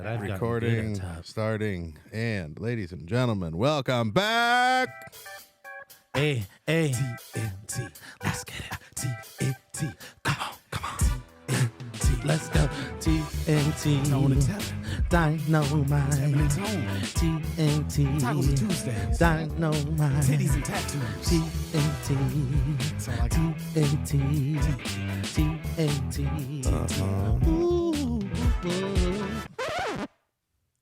Recording, starting, and ladies and gentlemen, welcome back. Hey, TNT, let's get it. TNT, come on. TNT, let's go. TNT, Tone and Tevin. Dynamite. Tevin and Tone. TNT, Tacos and Tuesdays. Dynamite. Titties and tattoos. TNT, That's all I got. TNT. Ooh.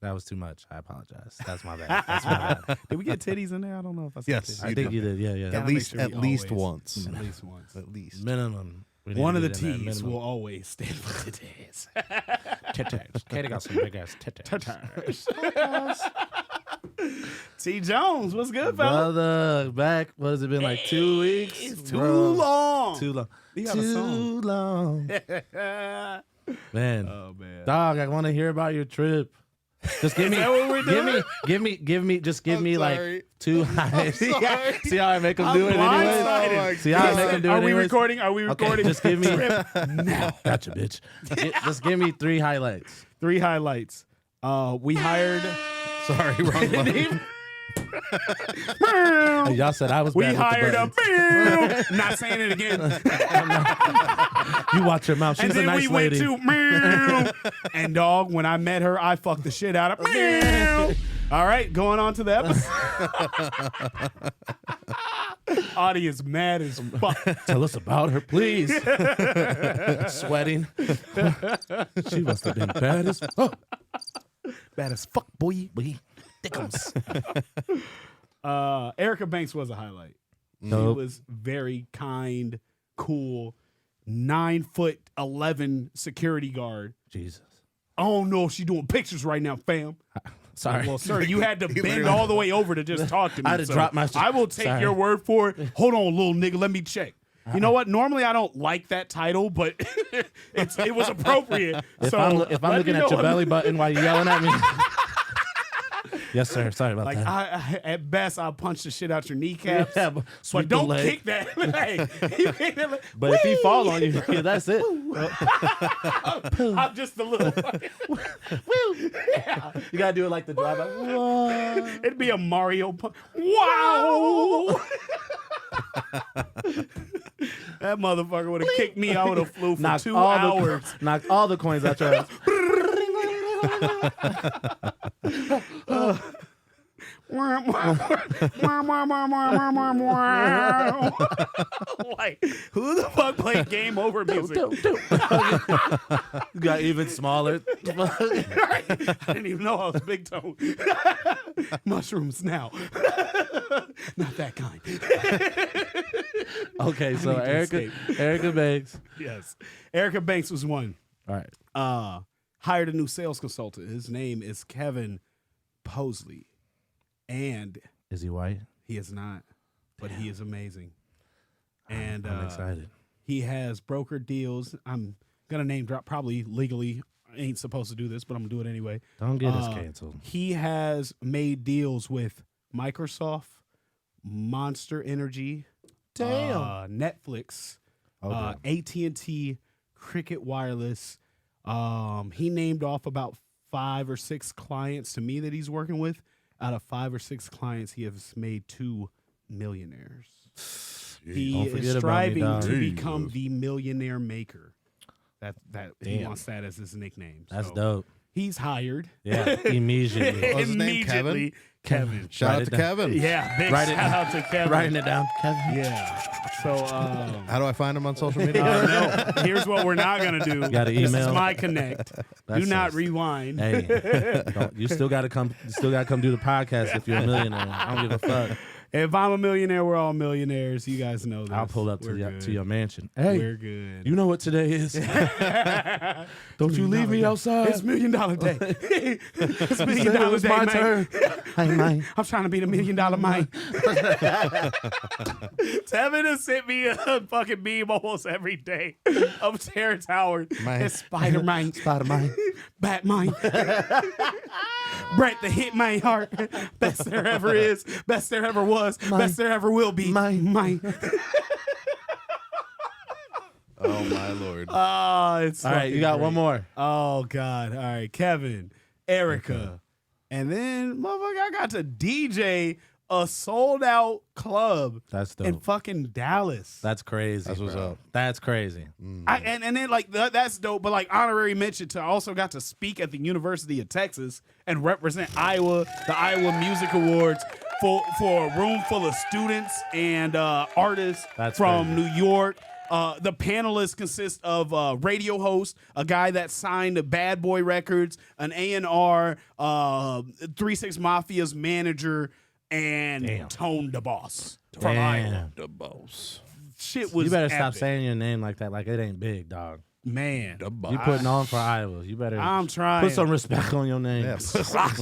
That was too much. I apologize. That's my bad. Did we get titties in there? I don't know if I said Yes, titties. I think you did. Yeah. Gotta At make least, sure at we least always- once. At least once. At least. Minimum. We need One to of the get in that T's minimum. will always stand for titties. Titties. Katie got some big ass titties. Tatars. T. Jones, what's good, fella? Brother, back. What has it been like 2 weeks? It's too Bro, long. Too long. You got a song. Too long. Man. Oh man. Dog, I want to hear about your trip. Just give me, that what we're doing? give me like sorry. 2 highs. sorry. See how I make them I'm do it blindsided. anyway? See how I make them do it Are we anyways? recording? Are we Okay, recording? just give me. now. Gotcha, bitch. Just give me 3 highlights. 3 highlights. We hired. Sorry, wrong button. Y'all said I was We bad with the hired a. buttons. Not saying it again. You watch your mouth. She's And a then nice we lady. went to meow. And dog, when I met her, I fucked the shit out of meow. All right, going on to the episode. Audience mad as fuck. Tell us about her, please. Sweating. She must have been bad as fuck. Bad as fuck, boy. Dickums. Erica Banks was a highlight. Nope. She was very kind, cool, 9'11" security guard. Jesus. Oh no, she doing pictures right now, fam. Sorry. Well, sir, you had to bend literally- all the way over to just talk to me. I had to so drop my- I will take Sorry. your word for it. Hold on, little nigga, let me check. You know what? Normally I don't like that title, but it was appropriate. If so I'm let me looking know at your what- belly button while you're yelling at me. Yes, sir. Sorry about like that. I at best I'll punch the shit out your kneecaps. Yeah, but But sweep the don't leg. kick that leg. You kick that leg. But if he fall on you, yeah, that's it. I'm just a little. Yeah. You gotta do it like the drive. Whoa. It'd be a Mario. Wow. That motherfucker would have kicked me. I would have flew for Knock 2 all hours. Knocked all the coins out your ass. Like, who the fuck played game over music? You got even smaller. I didn't even know I was big tone. Mushrooms now. Not that kind. Okay, so need to Erica Banks. Yes. Erica Banks was one. All right. Hired a new sales consultant. His name is Kevin Posley. And Is he white? he is not, but he is amazing. And I'm excited. he has broker deals. I'm going to name drop, probably legally. I ain't supposed to do this, but I'm going to do it anyway. Don't get us canceled. He has made deals with Microsoft, Monster Energy, Netflix, AT&T, Cricket Wireless. He named off about 5 or 6 clients to me that he's working with. Out of 5 or 6 clients, he has made 2 millionaires. He Don't forget is about me, striving dog. to Jesus. become the millionaire maker. That he Damn. wants that as his nickname. That's So dope. He's hired. Yeah, immediately. What's his name, Immediately, Kevin. Shout Write out it to down. Kevin. Yeah, big Write it shout out to Kevin. Writing it down. Kevin. Yeah. So, How do I find him on social media? no. Here's what we're not gonna do. Gotta This is email. my connect. That Do not sucks. rewind. Hey, you still gotta come. You still gotta come do the podcast if you're a millionaire. I don't give a fuck. If I'm a millionaire, we're all millionaires. You guys know this. I'll pull up We're to good. your mansion. Hey, We're good. you know what today is? Don't you leave me outside. It's $1 million day. It's $1 million Said it was day, my man. turn. Hey, man. I'm trying to be the $1 million man. Tevin has sent me a fucking meme almost every day of Terrence Howard Man. and Spider-Man. Spider-Man. Batman. Brett the Hitman Hart. Best there ever is. Best there ever was. Best there ever will be. Mine. Oh my lord. Oh, it's All right, you got one more. Oh God. All right, Kevin Erica. And then, motherfucker, I got to DJ a sold-out club That's dope. in fucking Dallas. That's crazy. That's what's bro. up. That's crazy. And then, like, that's dope. But, like, honorary mention to I also got to speak at the University of Texas and represent Iowa, the Iowa Music Awards, for a room full of students and artists That's from crazy. New York. The panelists consist of a radio host, a guy that signed to Bad Boy Records, an A&R, 3-6 Mafia's manager, and Damn. Tone the Boss from Iowa. The boss. Shit was You better stop epic. saying your name like that, like it ain't big, dog. Man, The boss. You putting on for Iowa. You better I'm trying. put some respect on your name. Yeah. Respect.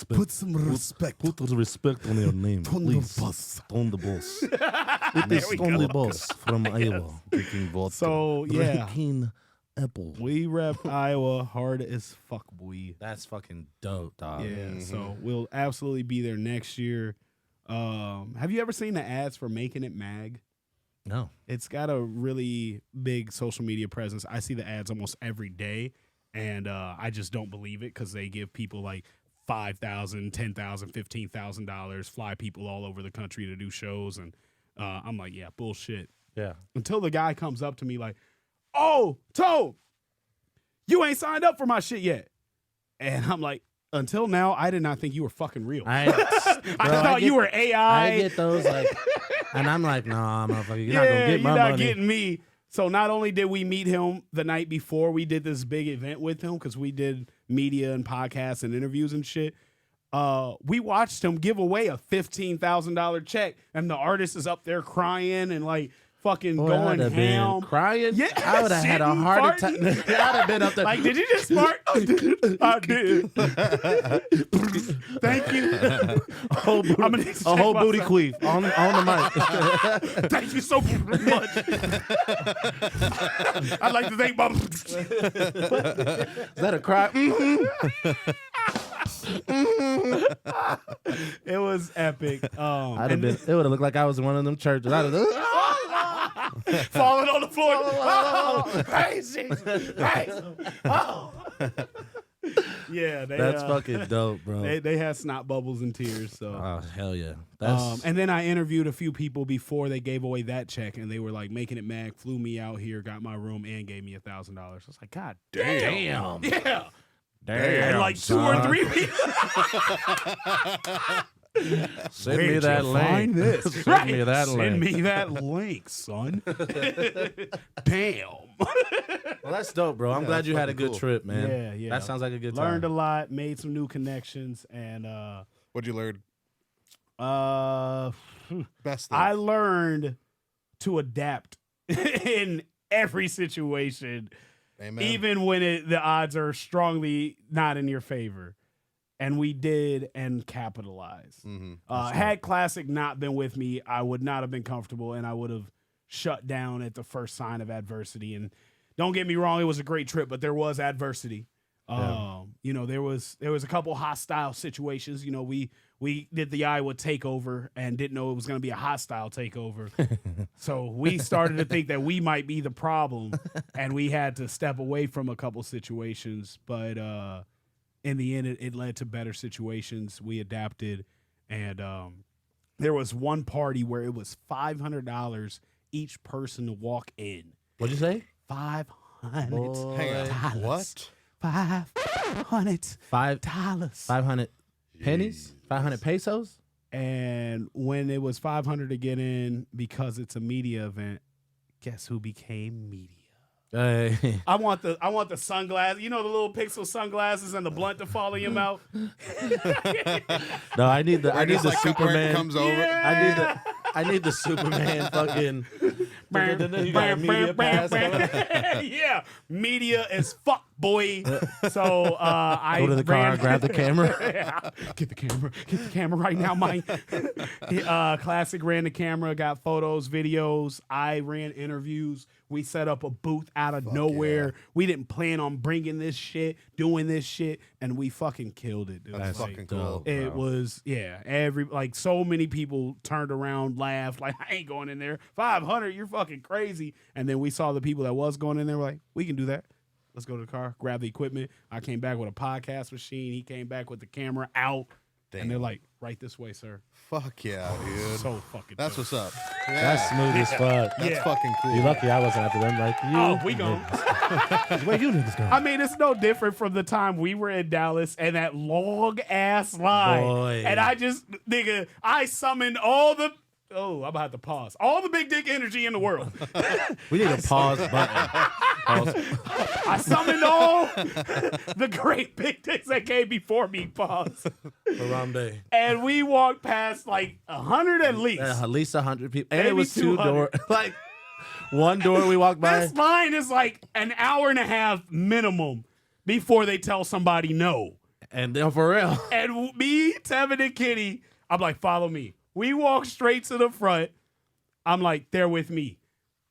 Put some respect. Put the respect on your name, On the please. bus. On the boss. It is we on go. the boss from Iowa. Drinking vodka. So yeah, Drinking apple. we rep Iowa hard as fuck, boy. That's fucking dope, dog. Yeah, so we'll absolutely be there next year. Have you ever seen the ads for Making It Mag? No. It's got a really big social media presence. I see the ads almost every day, and I just don't believe it because they give people like $5,000, $10,000, $15,000, fly people all over the country to do shows, and I'm like, yeah, bullshit. Yeah. Until the guy comes up to me like, "Oh, Toe, you ain't signed up for my shit yet," and I'm like, until now, I did not think you were fucking real. I thought you were AI. I get those like, and I'm like, nah, motherfucker, you're not gonna get you're my not money. getting me. So not only did we meet him the night before we did this big event with him, because we did media and podcasts and interviews and shit, we watched him give away a $15,000 check, and the artist is up there crying and like fucking Boy, going I'd have been ham. crying. Yeah, I would have had a shitting, heart attack. farting. I'd have been up there. Like, did you just fart? I did. Thank you. a whole booty, I'm gonna check a whole booty myself. queef on the mic. Thank you so much. I'd like to thank Bob. Is that a cry? It was epic. I'd have been. It would have looked like I was in one of them churches. I'd have. Falling on the floor. Oh, crazy. Oh. Yeah, That's fucking dope, bro. They had snot bubbles and tears. So, Oh hell yeah! That's and then I interviewed a few people before they gave away that check, and they were like, "Making It Mag flew me out here, got my room, and gave me $1,000." I was like, "God damn, yeah." And like 2 or 3 people. Send Where'd me that you link. find this? Send Right. me that link. Send me that link, son. Damn. Well, that's dope, bro. I'm Yeah, glad that's you had a fucking good cool. trip, man. Yeah, yeah. That sounds like a good time. Learned a lot, made some new connections, and What'd you learn? Best thing. I learned to adapt in every situation, Amen. even when the odds are strongly not in your favor. And we did and capitalized. Mhm. Had Classic not been with me, I would not have been comfortable, and I would have shut down at the first sign of adversity. And don't get me wrong, it was a great trip, but there was adversity. You know, there was a couple hostile situations. You know, we did the Iowa takeover and didn't know it was going to be a hostile takeover. So we started to think that we might be the problem, and we had to step away from a couple situations. But in the end, it led to better situations. We adapted, and there was one party where it was $500 each person to walk in. What'd you say? $500. Hang on. What? $500. 500 pennies? 500 pesos? And when it was $500 to get in, because it's a media event, guess who became media? Hey. I want the sunglasses. You know, the little pixel sunglasses and the blunt to fall in your mouth. No, I need the Where Superman. it comes over. Yeah. I need the Superman fucking. You got a media pass coming? Yeah, media as fuck, boy. So I Go to the car, grab the camera. Yeah. Get the camera right now, Mike. Classic ran the camera, got photos, videos. I ran interviews. We set up a booth out of nowhere. yeah. We didn't plan on bringing this shit, doing this shit, and we fucking killed it, dude. That's Like, fucking cool. it was, yeah, so many people turned around, laughed, like, I ain't going in there. 500, you're fucking crazy. And then we saw the people that was going in there, like, we can do that. Let's go to the car, grab the equipment. I came back with a podcast machine. He came back with the camera out. And they're like, right this way, sir. Fuck yeah, dude. So fucking That's dope. what's up. Yeah. That's smooth as fuck. That's fucking cool. You lucky I wasn't after them. Like, you. Oh, we gone. Where you niggas going? I mean, it's no different from the time we were in Dallas and that long ass line. Boy. And I summoned all the. Oh, I'm about to pause. All the big dick energy in the world. We need a pause button. Pause. I summoned all the great big dicks that came before me. Pause. Harambe. And we walked past like 100 at least. At least 100 people. And Maybe it was 2 200. doors. Like, one door we walked by. This line is like an hour and a half minimum before they tell somebody no. And then for real. And me, Tevin, and Kitty, I'm like, follow me. We walk straight to the front. I'm like, they're with me.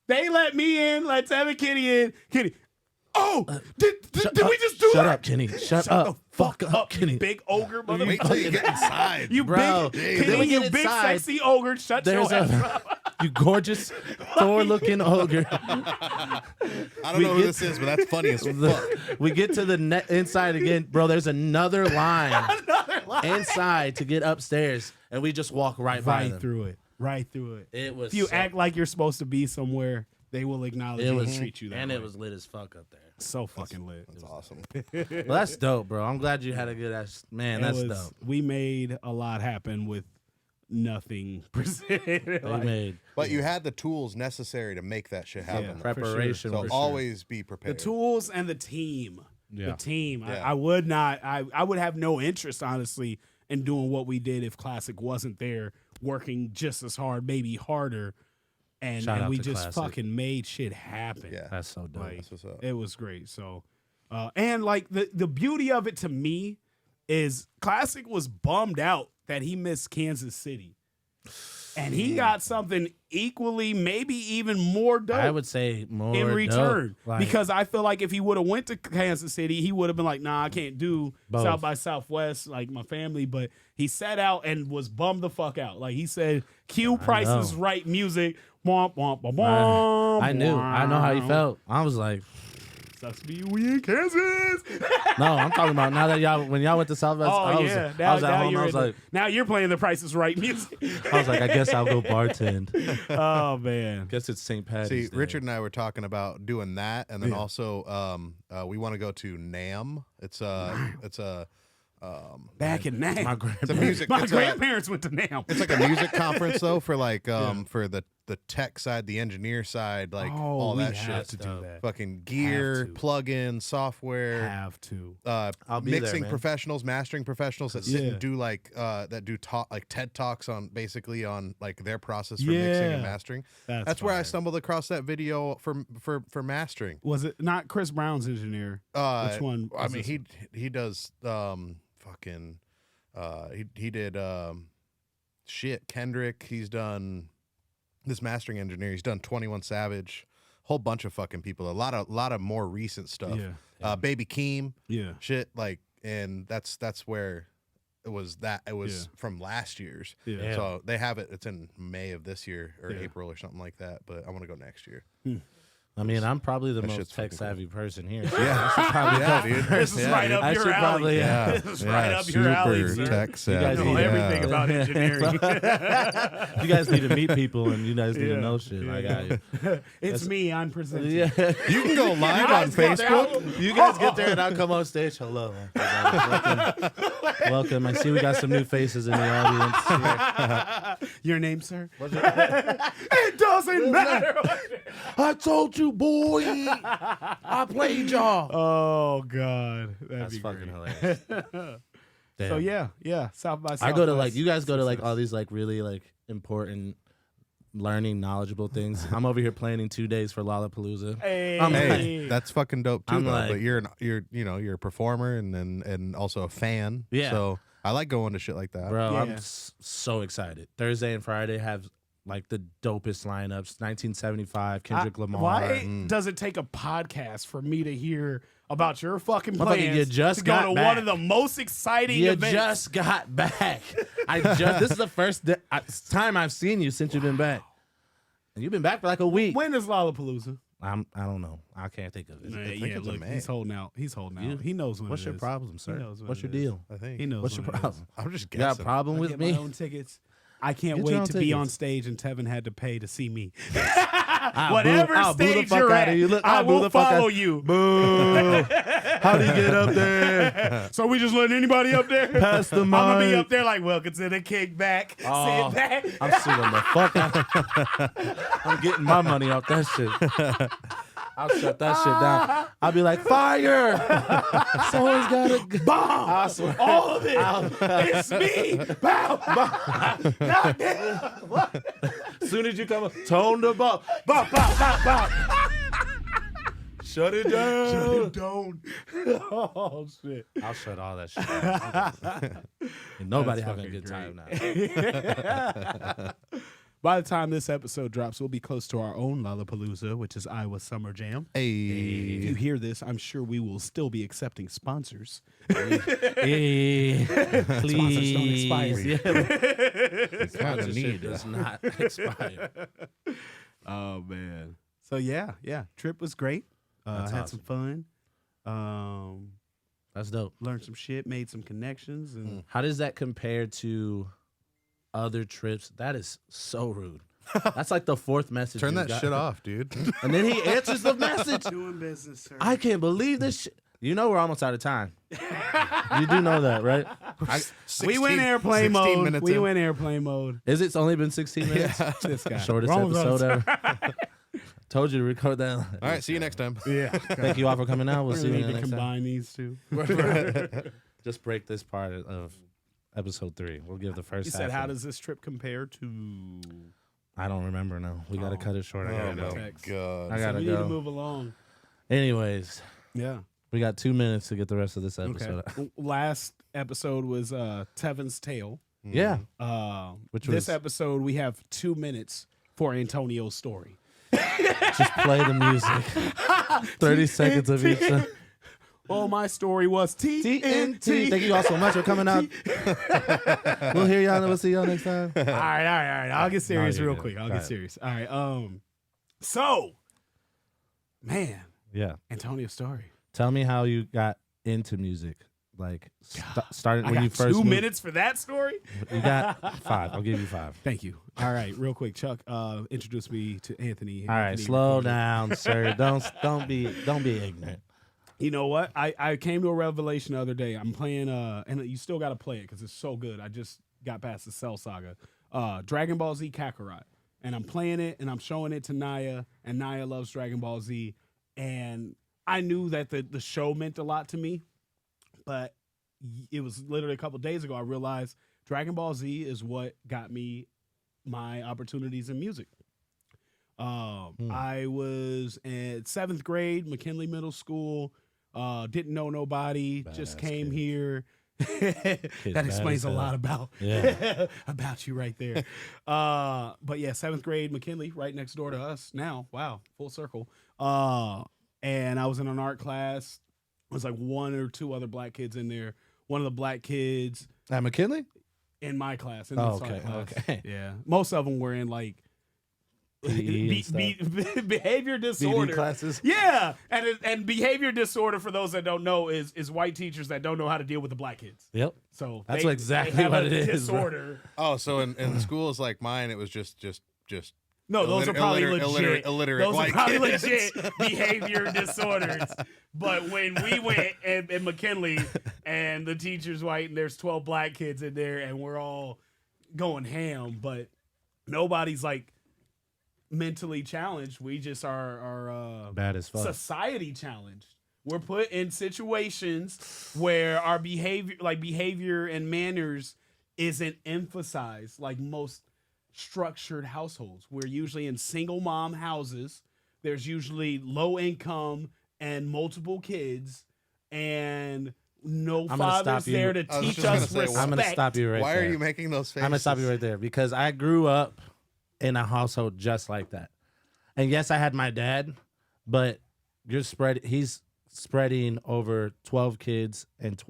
They let me in, let Tevin, Kitty in. Kitty, did we just do Shut that? up, Kenny. Shut up. Fuck up, Kenny. You big ogre motherfucker. Wait till you get inside. You Bro, big, then Kitty, we you get big inside. sexy ogre. Shut your There's ass up. you gorgeous Thor-looking ogre. I don't we know who get- this is, but that's funny as fuck. We get to the inside again, bro. There's another line inside to get upstairs, and we just walk right by them. through it. Right through it. It was. If you so- act like you're supposed to be somewhere, they will acknowledge it you was and treat you that and way. it was lit as fuck up there. so fucking lit. That's awesome. Well, that's dope, bro. I'm glad you had a good ass. Man, that's dope. We made a lot happen with nothing presented. They made But you had the tools necessary to make that shit happen. Yeah. though. preparation. So for sure. always be the prepared. tools and the team. Yeah. The team. Yeah. I would not. I would have no interest, honestly, in doing what we did if Classic wasn't there, working just as hard, maybe harder, and, Shout and out we to just Classic. fucking made shit happen. Yeah. That's so dope. Like, That's what's up. it was great. So, and like the beauty of it to me is Classic was bummed out that he missed Kansas City, and he got something equally, maybe even more dope. I would say more in return, dope. Like, because I feel like if he would have went to Kansas City, he would have been like, "Nah, I can't do Both. South by Southwest, like my family." But he sat out and was bummed the fuck out. Like he said, "Cue Price is know. Right music." Womp, womp, womp, womp, I knew. I know how he felt. I was like, Sucks to be we in Kansas. no, I'm talking about now that when y'all went to South by Oh I was, yeah, I was at home. you're I was like, now you're playing the Price is Right music. I guess I'll go bartend. Oh man, Guess it's St. Patty's See, Day. Richard and I were talking about doing that, and then Yeah. also we want to go to NAMM. It's a back in now, My it's a music. my it's grandparents went to now. It's like a music conference though for like for the tech side, the engineer side, like all we that have shit. to do that. Fucking gear, to. plugins, software. Have to. I'll be there, Mixing man. professionals, mastering professionals that sit Yeah. and do like like TED Talks on basically on like their process for mixing Yeah. and mastering. That's That's where I fire. stumbled across that video for mastering. Was it not Chris Brown's engineer? Which one? I was mean, this? he does he did shit. Kendrick. He's done this mastering engineer. He's done 21 Savage, whole bunch of fucking people. A lot of more recent stuff. Yeah. Baby Keem. Yeah. Shit like, and that's where it was from last year's. Yeah. So they have it. It's in May of this year or Yeah. April or something like that. But I want to go next year. I mean, I'm probably the That most shit's fucking tech savvy person here. Yeah, dude. This is Yeah, right dude. up I your should alley. probably, This is right up your alley, super sir. tech guys savvy. I know need to- everything about engineering. You guys need to meet people, and you guys need Yeah. to know shit. Like, It's me. I'm presenting. yeah. You can go live on Facebook. You guys get there, and I'll come on stage. Hello, welcome. I see we got some new faces in the audience. Your name, sir? It doesn't matter. I told you, boy. I played y'all. Oh God, that'd That's be fucking great. hilarious. So yeah, South by Southwest. I go to you guys go to like all these like really like important, learning, knowledgeable things. I'm over here planning 2 days for Lollapalooza. Hey, I'm Hey, that's fucking dope too, I'm though. like- But you're a performer and also a fan. Yeah. So I like going to shit like that. Bro, I'm Yeah. so excited. Thursday and Friday have like the dopest lineups. 1975, Kendrick Lamar. Why does it take a podcast for me to hear about your fucking Motherfucker, plans you just to go got to back. one of the most exciting You events? just got back. This is the first time I've seen you since you've been back. And you've been back for like a week. When is Lollapalooza? I don't know. I can't think of it. Nah, think yeah, it's a look, man. he's holding out. He's holding out. You- He knows when What's it your is. problem, sir? knows when What's your it is. deal? I think. He knows What's when your it is. problem? I'm just You got a guessing. problem I with get me? my own tickets. I can't Get your own wait to be on tickets. stage, and Tevin had to pay to see me. Whatever Whatever boo the stage fuck you're outta at, you. Look, I I'll boo will the fuck follow out- you. Boo! How do you get up there? So we just letting anybody up there? Pass the I'm gonna be mic. up there like, welcome to the kickback. Oh, Sit back. I'm suing the fuck out. I'm getting my money off that shit. I'll shut that shit down. I'll be like, fire! Someone's got a Bomb. I swear. All of it. It's me. Bow. God damn. As soon as you come up, tone the ball. Bop, bop, bop, bop. Shut it down. Don't. Oh shit. I'll shut all that shit down. And nobody That's having a fucking good time now. By the time this episode drops, we'll be close to our own Lollapalooza, which is Iowa Summer Jam. If you Hey. hear this, I'm sure we will still be accepting sponsors. Hey, please. don't expire. Yeah. Kinda Sponsorship need does that. not expire. Oh man. So yeah. Trip was great. That's Had some fun. That's dope. Learned some shit, made some connections, and How does that compare to other trips? That is so rude. That's like the fourth message. Turn you that got. shit off, dude. And then he answers the message. doing business, sir. I can't believe this shit. You know we're almost out of time. You do know that, right? We went 16 airplane 16 mode. minutes We in. went airplane mode. Is it's only been 16 minutes? This guy. Shortest We're almost episode out of ever. Told you to record that. All right, see you next time. Yeah. Thank you all for coming out. We'll see We you need to next time. combine these two. Just break this part of episode 3. We'll give the first You half. said, how of it. does this trip compare to? I don't remember now. We got to cut it short. I Oh gotta my go. Text. god. I So gotta we need to go. move along. Anyways, Yeah. we got 2 minutes to get the rest of this episode. Okay. Last episode was Tevin's Tale. Yeah. Which This was- episode we have 2 minutes for Antonio's story. Just play the music. 30 seconds of each. Oh, my story was TNT. TNT. Thank you all so much for coming out. We'll hear y'all and we'll see y'all next time. All right. I'll get serious you're real good. quick. I'll Go get ahead. serious. All right. So, man, Yeah. Antonio's story. Tell me how you got into music. Like, started I when got you first 2 moved. minutes for that story. You got 5. I'll give you 5. Thank you. All right, real quick, Chuck. Introduce me to Anthony. All right, Anthony slow recorded. down, sir. Don't be ignorant. You know what? I came to a revelation the other day. I'm playing and you still got to play it because it's so good. I just got past the Cell Saga, Dragon Ball Z Kakarot, and I'm playing it and I'm showing it to Naya, and Naya loves Dragon Ball Z, and I knew that the show meant a lot to me, but it was literally a couple days ago I realized Dragon Ball Z is what got me my opportunities in music. I was in 7th grade, McKinley Middle School. Didn't know nobody. Just Badass came kid. here. bad That explains as a hell. lot about Yeah. about you right there. But yeah, 7th grade, McKinley, right next door to us. Now, wow, full circle. And I was in an art class. There was like 1 or 2 other black kids in there. One of the black kids At McKinley? in my class. In Oh, this art okay, class. okay. Yeah, most of them were in like PE and behavior disorder classes? Yeah, and behavior disorder, for those that don't know, is white teachers that don't know how to deal with the black kids. Yep. So That's they exactly have what a it is, bro. Disorder. Oh, so in schools like mine, it was just No, those are probably legit. illiterate Those are white probably kids. legit behavior disorders. But when we went in McKinley and the teacher's white and there's 12 black kids in there and we're all going ham, but nobody's like mentally challenged. We just are Bad as fuck. society challenged. We're put in situations where our behavior and manners isn't emphasized like most structured households. We're usually in single mom houses. There's usually low income and multiple kids, and no gonna father's stop you. there to I was teach just gonna us say, respect. I'm going to stop you right Why there. are you making those faces? I'm going to stop you right there because I grew up in a household just like that. And yes, I had my dad, but he's spreading over 12 kids and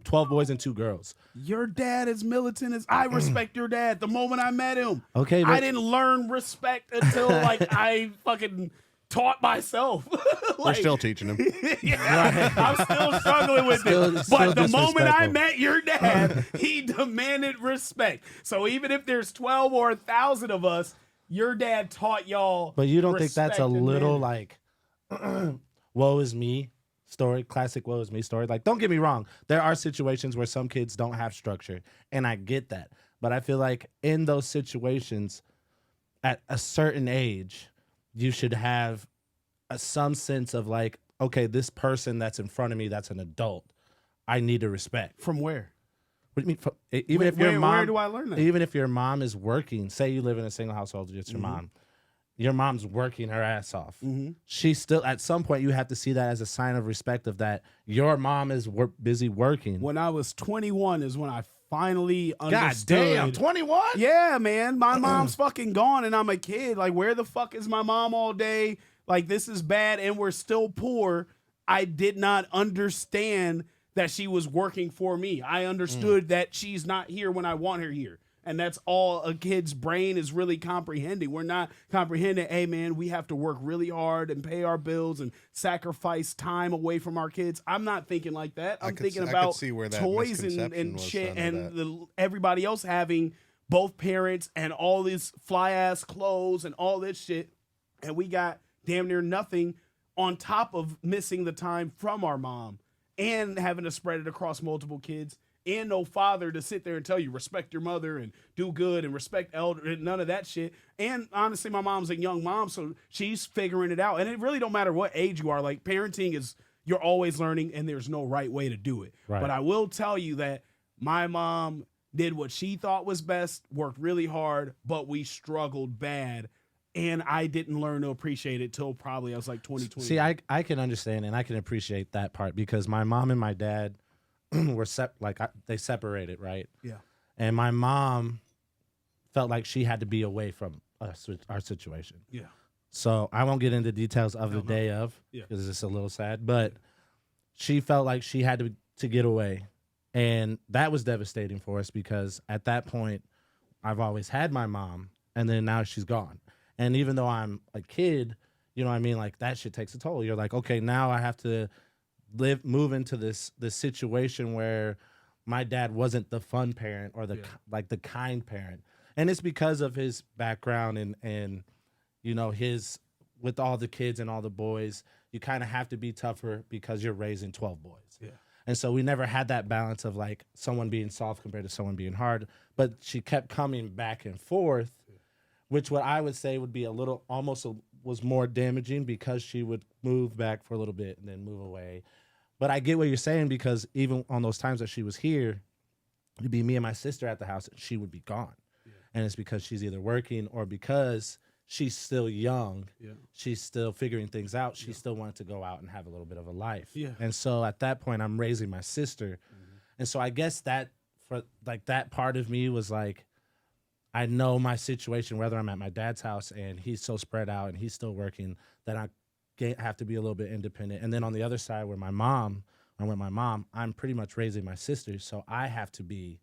12 boys and 2 girls. Your dad is militant as I respect your dad. The moment I met him, Okay, I but didn't learn respect until like I fucking taught myself. We're still teaching him. Yeah, I'm still struggling with it. But the moment I met your dad, he demanded respect. So even if there's 12 or 1,000 of us, your dad taught y'all. But you don't think respect that's a and little manners. like, woe is me story, classic woe is me story? Like, don't get me wrong. There are situations where some kids don't have structure, and I get that. But I feel like in those situations, at a certain age, you should have some sense of like, okay, this person that's in front of me, that's an adult, I need to respect. From where? What do you mean? Even if your mom, where do I learn that? even if your mom is working, say you live in a single household, it's your mom's working her ass off. She still, at some point, you have to see that as a sign of respect of that your mom is busy working. When I was 21 is when I finally God understood. damn, 21? Yeah, man. My mom's fucking gone and I'm a kid. Like, where the fuck is my mom all day? Like, this is bad and we're still poor. I did not understand that she was working for me. I understood that she's not here when I want her here. And that's all a kid's brain is really comprehending. We're not comprehending, hey, man, we have to work really hard and pay our bills and sacrifice time away from our kids. I'm not thinking like that. I'm thinking about see where that toys misconception and was shit under and everybody else having both parents and all these fly-ass clothes and all this shit. And we got damn near nothing on top of missing the time from our mom and having to spread it across multiple kids. And no father to sit there and tell you respect your mother and do good and respect elder and none of that shit. And honestly, my mom's a young mom, so she's figuring it out. And it really don't matter what age you are. Like, parenting is, you're always learning and there's no right way to do it. Right. But I will tell you that my mom did what she thought was best, worked really hard, but we struggled bad. And I didn't learn to appreciate it till probably I was like 2020. See, I can understand and I can appreciate that part because my mom and my dad were they separated, right? Yeah. And my mom felt like she had to be away from us, our situation. Yeah. So I won't get into details of the day of because it's a little sad, but she felt like she had to get away. And that was devastating for us because at that point, I've always had my mom and then now she's gone. And even though I'm a kid, you know what I mean? Like that shit takes a toll. You're like, okay, now I have to move into this situation where my dad wasn't the fun parent or the kind parent. And it's because of his background and you know, his with all the kids and all the boys, you kind of have to be tougher because you're raising 12 boys. Yeah. And so we never had that balance of like someone being soft compared to someone being hard, but she kept coming back and forth, which what I would say would be was more damaging because she would move back for a little bit and then move away. But I get what you're saying because even on those times that she was here, it'd be me and my sister at the house and she would be gone. Yeah. And it's because she's either working or because she's still young. Yeah. She's still figuring things out. She still wanted to go out and have a little bit of a life. Yeah. And so at that point, I'm raising my sister. Mm-hmm. And so I guess that for like that part of me was like, I know my situation, whether I'm at my dad's house and he's so spread out and he's still working, that I have to be a little bit independent. And then on the other side where my mom, I'm pretty much raising my sister, so I have to be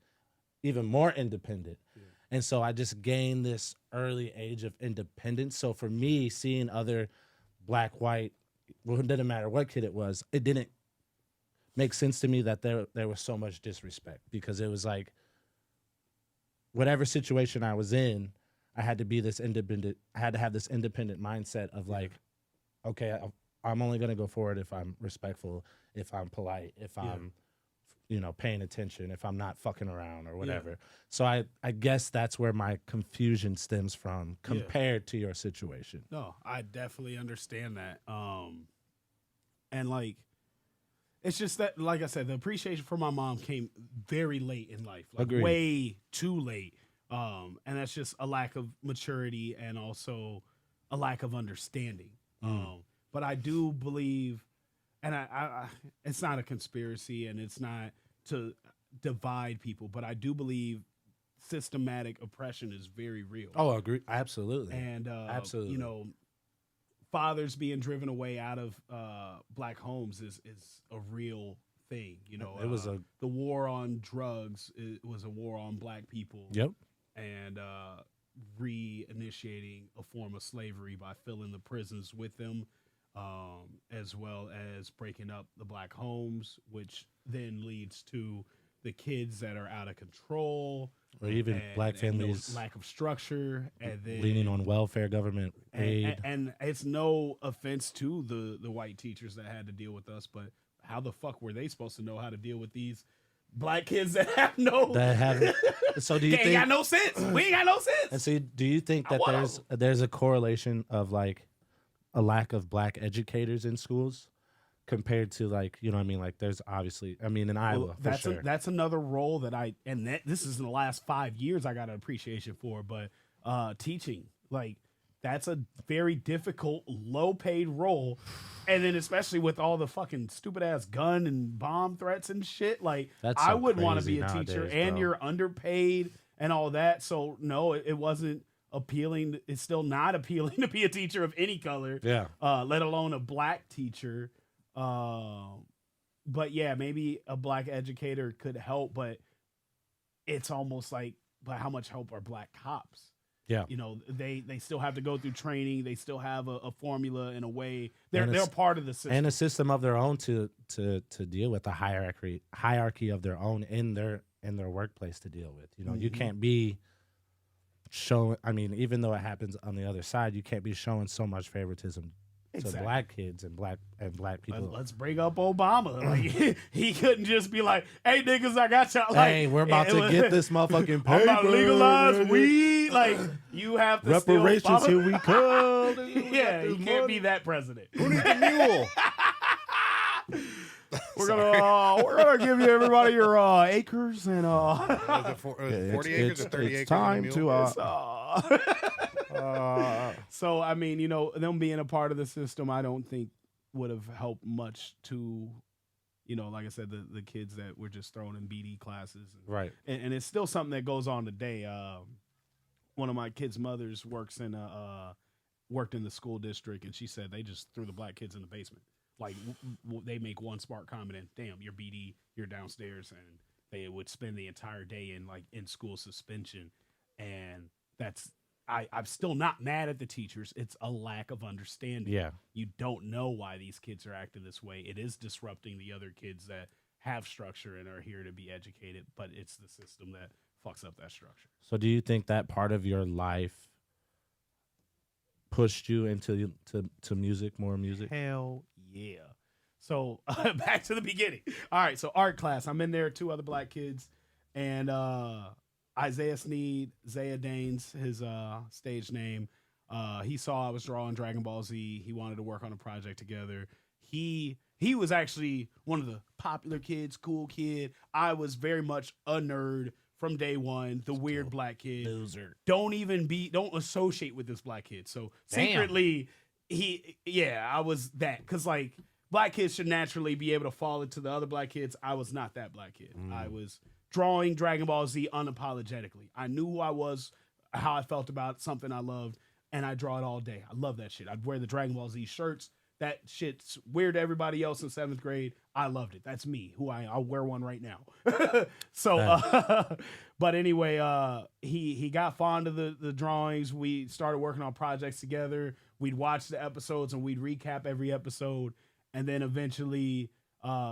even more independent. Yeah. And so I just gained this early age of independence. So for me, seeing other black, white, well, it didn't matter what kid it was, it didn't make sense to me that there was so much disrespect because it was like whatever situation I was in, I had to be this independent. I had to have this independent mindset of like, okay, I'm only going to go forward if I'm respectful, if I'm polite, if I'm, paying attention, if I'm not fucking around or whatever. Yeah. So I guess that's where my confusion stems from compared to your situation. No, I definitely understand that. And like, it's just that, like I said, the appreciation for my mom came very late in life, like Agreed. way too late. And that's just a lack of maturity and also a lack of understanding. But I do believe, and I it's not a conspiracy and it's not to divide people, but I do believe systematic oppression is very real. Oh, I agree. Absolutely. And, absolutely. Fathers being driven away out of black homes is a real thing. It was the war on drugs. It was a war on black people. Yep. And reinitiating a form of slavery by filling the prisons with them, as well as breaking up the black homes, which then leads to the kids that are out of control, or even black families lack of structure, and then leaning on welfare, government aid. And it's no offense to the white teachers that had to deal with us, but how the fuck were they supposed to know how to deal with these black kids that have no So do you think got no sense? We ain't got no sense. And so do you think that there's a correlation of like a lack of black educators in schools compared to like, you know what I mean? Like there's obviously, I mean, in Iowa, that's another role that this is in the last 5 years I got an appreciation for, but teaching, like that's a very difficult, low paid role. And then especially with all the fucking stupid ass gun and bomb threats and shit, like I wouldn't want to be a teacher and you're underpaid and all that. So no, it wasn't appealing. It's still not appealing to be a teacher of any color. Yeah. Let alone a black teacher. But yeah, maybe a black educator could help, but it's almost like, but how much help are black cops? Yeah. You know, they still have to go through training. They still have a formula in a way. They're part of the system. And a system of their own to deal with the hierarchy of their own in their workplace to deal with. You know, you can't be showing, I mean, even though it happens on the other side, you can't be showing so much favoritism to black kids and black people. Let's bring up Obama. Like he couldn't just be like, "Hey niggas, I got y'all." Like, hey, we're about to get this motherfucking paper. I'm about to legalize weed. Like you have to reparations. Here we come. Yeah, you can't be that president. Who needs a mule? We're gonna give you everybody your acres and 40 acres or 30 acres. It's time to So I mean, you know, them being a part of the system, I don't think would have helped much to, you know, like I said, the kids that were just thrown in BD classes, right? And it's still something that goes on today. One of my kids' mothers worked in the school district, and she said they just threw the black kids in the basement. Like they make one smart comment and damn, you're BD, you're downstairs, and they would spend the entire day in school suspension. And I'm still not mad at the teachers. It's a lack of understanding. Yeah. You don't know why these kids are acting this way. It is disrupting the other kids that have structure and are here to be educated, but it's the system that fucks up that structure. So do you think that part of your life pushed you into music, more music? Hell yeah. So back to the beginning. All right, so art class. I'm in there, 2 other black kids, and Isaiah Sneed, Zaya Danes, his stage name. He saw I was drawing Dragon Ball Z. He wanted to work on a project together. He was actually one of the popular kids, cool kid. I was very much a nerd from day one, the weird black kid. Loser. Don't associate with this black kid. So secretly, I was that. Because, like, black kids should naturally be able to fall into the other black kids. I was not that black kid. I was drawing Dragon Ball Z unapologetically. I knew who I was, how I felt about something I loved, and I draw it all day. I love that shit. I'd wear the Dragon Ball Z shirts. That shit's weird to everybody else in 7th grade. I loved it. That's me, I'll wear one right now. So, but anyway, he got fond of the drawings. We started working on projects together. We'd watch the episodes and we'd recap every episode. And then eventually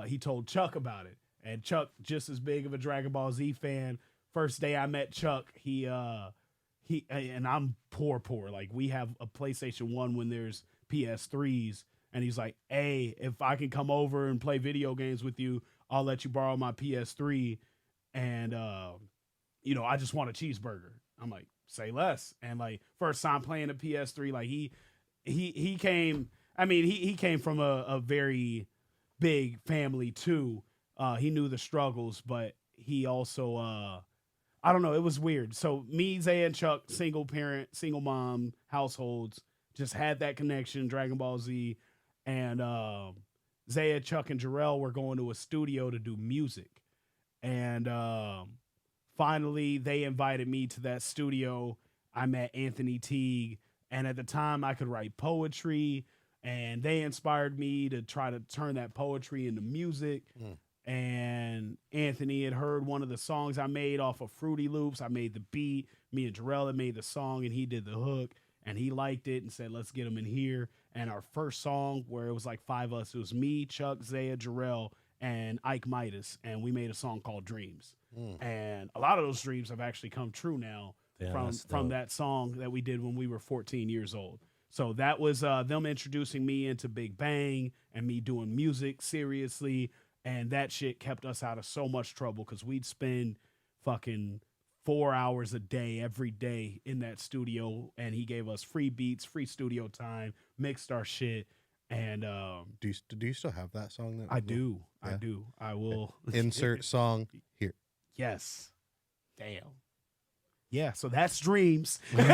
he told Chuck about it. And Chuck, just as big of a Dragon Ball Z fan. First day I met Chuck, he and I'm poor. Like, we have a PlayStation 1 when there's PS3s. And he's like, hey, if I can come over and play video games with you, I'll let you borrow my PS3. And, I just want a cheeseburger. I'm like, say less. And, like, first time playing a PS3, like, he came, he came from a very big family, too. He knew the struggles, but he also, I don't know, it was weird. So me, Zay, and Chuck, single parent, single mom households, just had that connection, Dragon Ball Z. And Zaya, Chuck, and Jarrell were going to a studio to do music. And finally, they invited me to that studio. I met Anthony Teague. And at the time, I could write poetry. And they inspired me to try to turn that poetry into music. And Anthony had heard one of the songs I made off of Fruity Loops. I made the beat. Me and Jarrell had made the song, and he did the hook, and he liked it and said, let's get him in here. And our first song, where it was like 5 of us, it was me, Chuck, Zaya, Jarrell, and Ike Midas, and we made a song called Dreams. And a lot of those dreams have actually come true now from that song that we did when we were 14 years old. So that was them introducing me into Big Bang and me doing music seriously. And that shit kept us out of so much trouble because we'd spend fucking 4 hours a day, every day in that studio. And he gave us free beats, free studio time, mixed our shit. And Do you still have that song? I do. Yeah. I do. I will. Insert song here. Yes. Damn. Yeah, so that's Dreams. And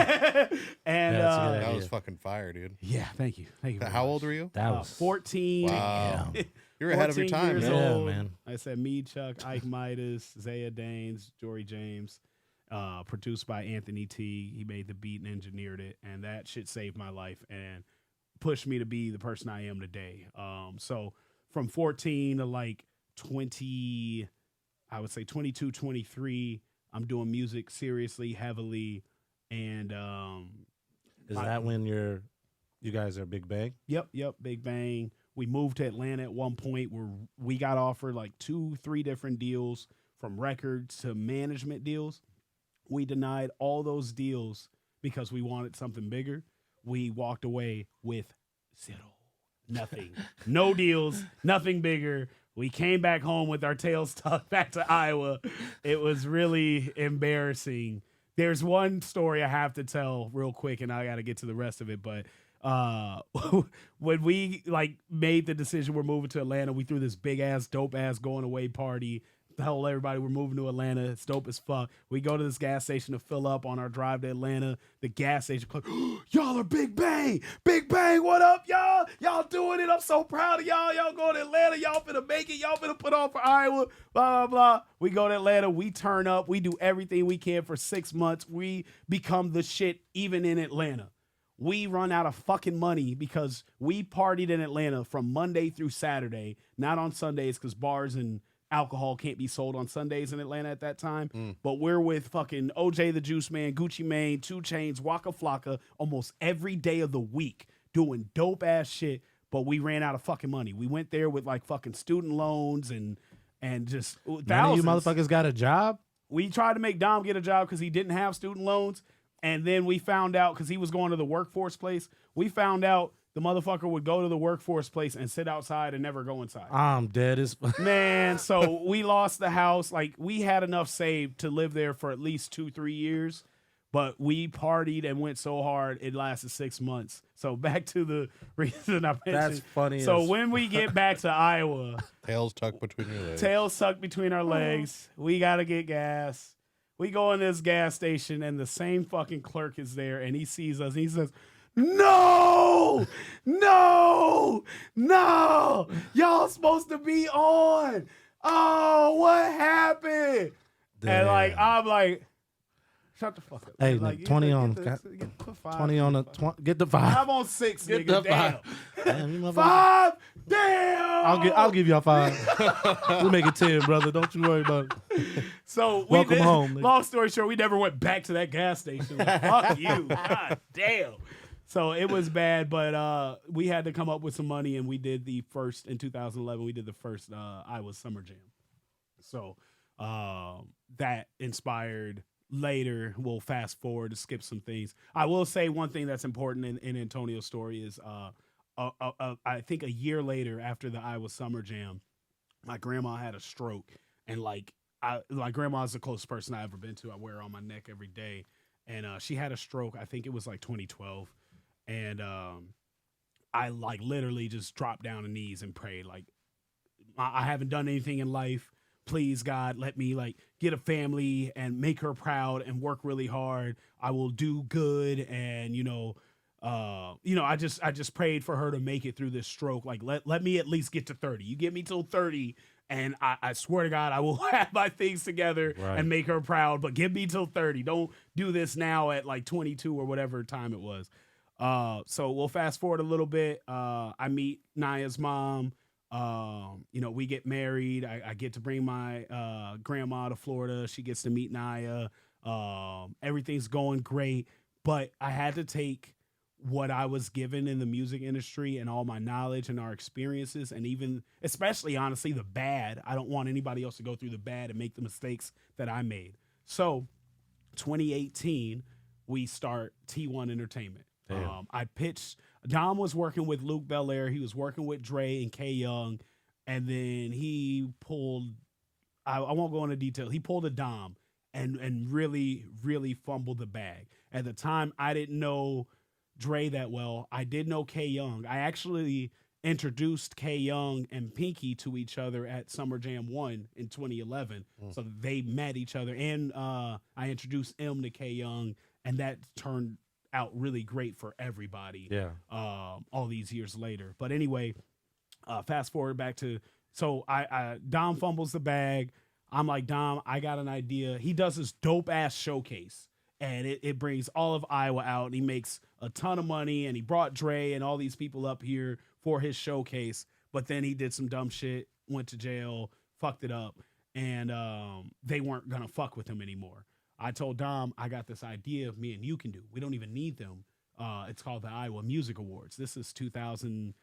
that was fucking fire, dude. Yeah, thank you. How old were you? That was 14. Wow. You're ahead of your time. Years Yeah, old. man. I said me, Chuck, Ike Midas, Zaya Danes, Jory James, produced by Anthony T. He made the beat and engineered it, and that shit saved my life and pushed me to be the person I am today. So from 14 to like 20, I would say 22, 23, I'm doing music seriously, heavily, and is that when you guys are Big Bang? Yep, Big Bang. We moved to Atlanta at one point where we got offered like 2-3 different deals, from records to management deals. We denied all those deals because we wanted something bigger. We walked away with zero, nothing, no deals, nothing bigger. We came back home with our tails tucked back to Iowa. It was really embarrassing. There's one story I have to tell real quick, and I got to get to the rest of it. But when we like made the decision we're moving to Atlanta, we threw this big ass, dope ass going away party. Tell everybody we're moving to Atlanta. It's dope as fuck. We go to this gas station to fill up on our drive to Atlanta. The gas station clerk, y'all are Big Bang. Big Bang, what up, y'all? Y'all doing it. I'm so proud of y'all. Y'all going to Atlanta. Y'all finna make it. Y'all finna put on for Iowa. Blah, blah, blah. We go to Atlanta. We turn up. We do everything we can for 6 months. We become the shit even in Atlanta. We run out of fucking money because we partied in Atlanta from Monday through Saturday, not on Sundays because bars and alcohol can't be sold on Sundays in Atlanta at that time. But we're with fucking OJ the Juice Man, Gucci Mane, 2 Chainz, Waka Flocka almost every day of the week doing dope ass shit. But we ran out of fucking money. We went there with like fucking student loans and just thousands. None of you motherfuckers got a job? We tried to make Dom get a job because he didn't have student loans. And then we found out, because he was going to the workforce place, we found out the motherfucker would go to the workforce place and sit outside and never go inside. I'm dead as man. So we lost the house. Like, we had enough saved to live there for at least 2-3 years, but we partied and went so hard it lasted 6 months. So back to the reason I mentioned. That's funny. So when we get back to Iowa, Tails tucked between your legs. tails sucked between our legs. We gotta get gas. We go in this gas station and the same fucking clerk is there, and he sees us. And he says, No, y'all supposed to be on. Oh, what happened? And like, I'm like, shut the fuck up. Hey, like, 20 on, get the 20 on the, get the 5. I'm on 6, Get nigga. the Damn. 5. Damn, you motherfucker. 5. Damn. I'll give y'all 5. We'll make it 10, brother. Don't you worry about it. So Welcome home, nigga. Long story short, we never went back to that gas station. Fuck you. God damn. So it was bad, but we had to come up with some money, and we did the first, in 2011, we did the first Iowa Summer Jam. So that inspired later. We'll fast forward to skip some things. I will say one thing that's important in Antonio's story is I think a year later, after the Iowa Summer Jam, my grandma had a stroke, and like my grandma's the closest person I ever been to. I wear her on my neck every day, and she had a stroke. I think it was like 2012, and I like literally just dropped down on knees and prayed like, I haven't done anything in life. Please, God, let me like get a family and make her proud and work really hard. I will do good, and I just prayed for her to make it through this stroke. Like, let me at least get to 30. You get me till 30, and I swear to God, I will have my things together and make her proud. But give me till 30. Don't do this now at like 22 or whatever time it was. So we'll fast forward a little bit. I meet Naya's mom. We get married. I get to bring my grandma to Florida. She gets to meet Naya. Everything's going great, but I had to take what I was given in the music industry and all my knowledge and our experiences, and even, especially, honestly, the bad. I don't want anybody else to go through the bad and make the mistakes that I made. So, 2018, we start T1 Entertainment. I pitched. Dom was working with Luke Belair. He was working with Dre and K Young, and then he pulled. I won't go into detail. He pulled a Dom and really, really fumbled the bag. At the time, I didn't know Dre that well. I did know K Young. I actually introduced K Young and Pinky to each other at Summer Jam 1 in 2011. So they met each other, and I introduced M to K Young, and that turned out really great for everybody. Yeah. All these years later. But anyway, fast forward back to, so I Dom fumbles the bag. I'm like, Dom, I got an idea. He does this dope ass showcase, and it brings all of Iowa out, and he makes a ton of money, and he brought Dre and all these people up here for his showcase. But then he did some dumb shit, went to jail, fucked it up, and they weren't gonna fuck with him anymore. I told Dom, I got this idea of me and you can do. We don't even need them. It's called the Iowa Music Awards. This is 2017.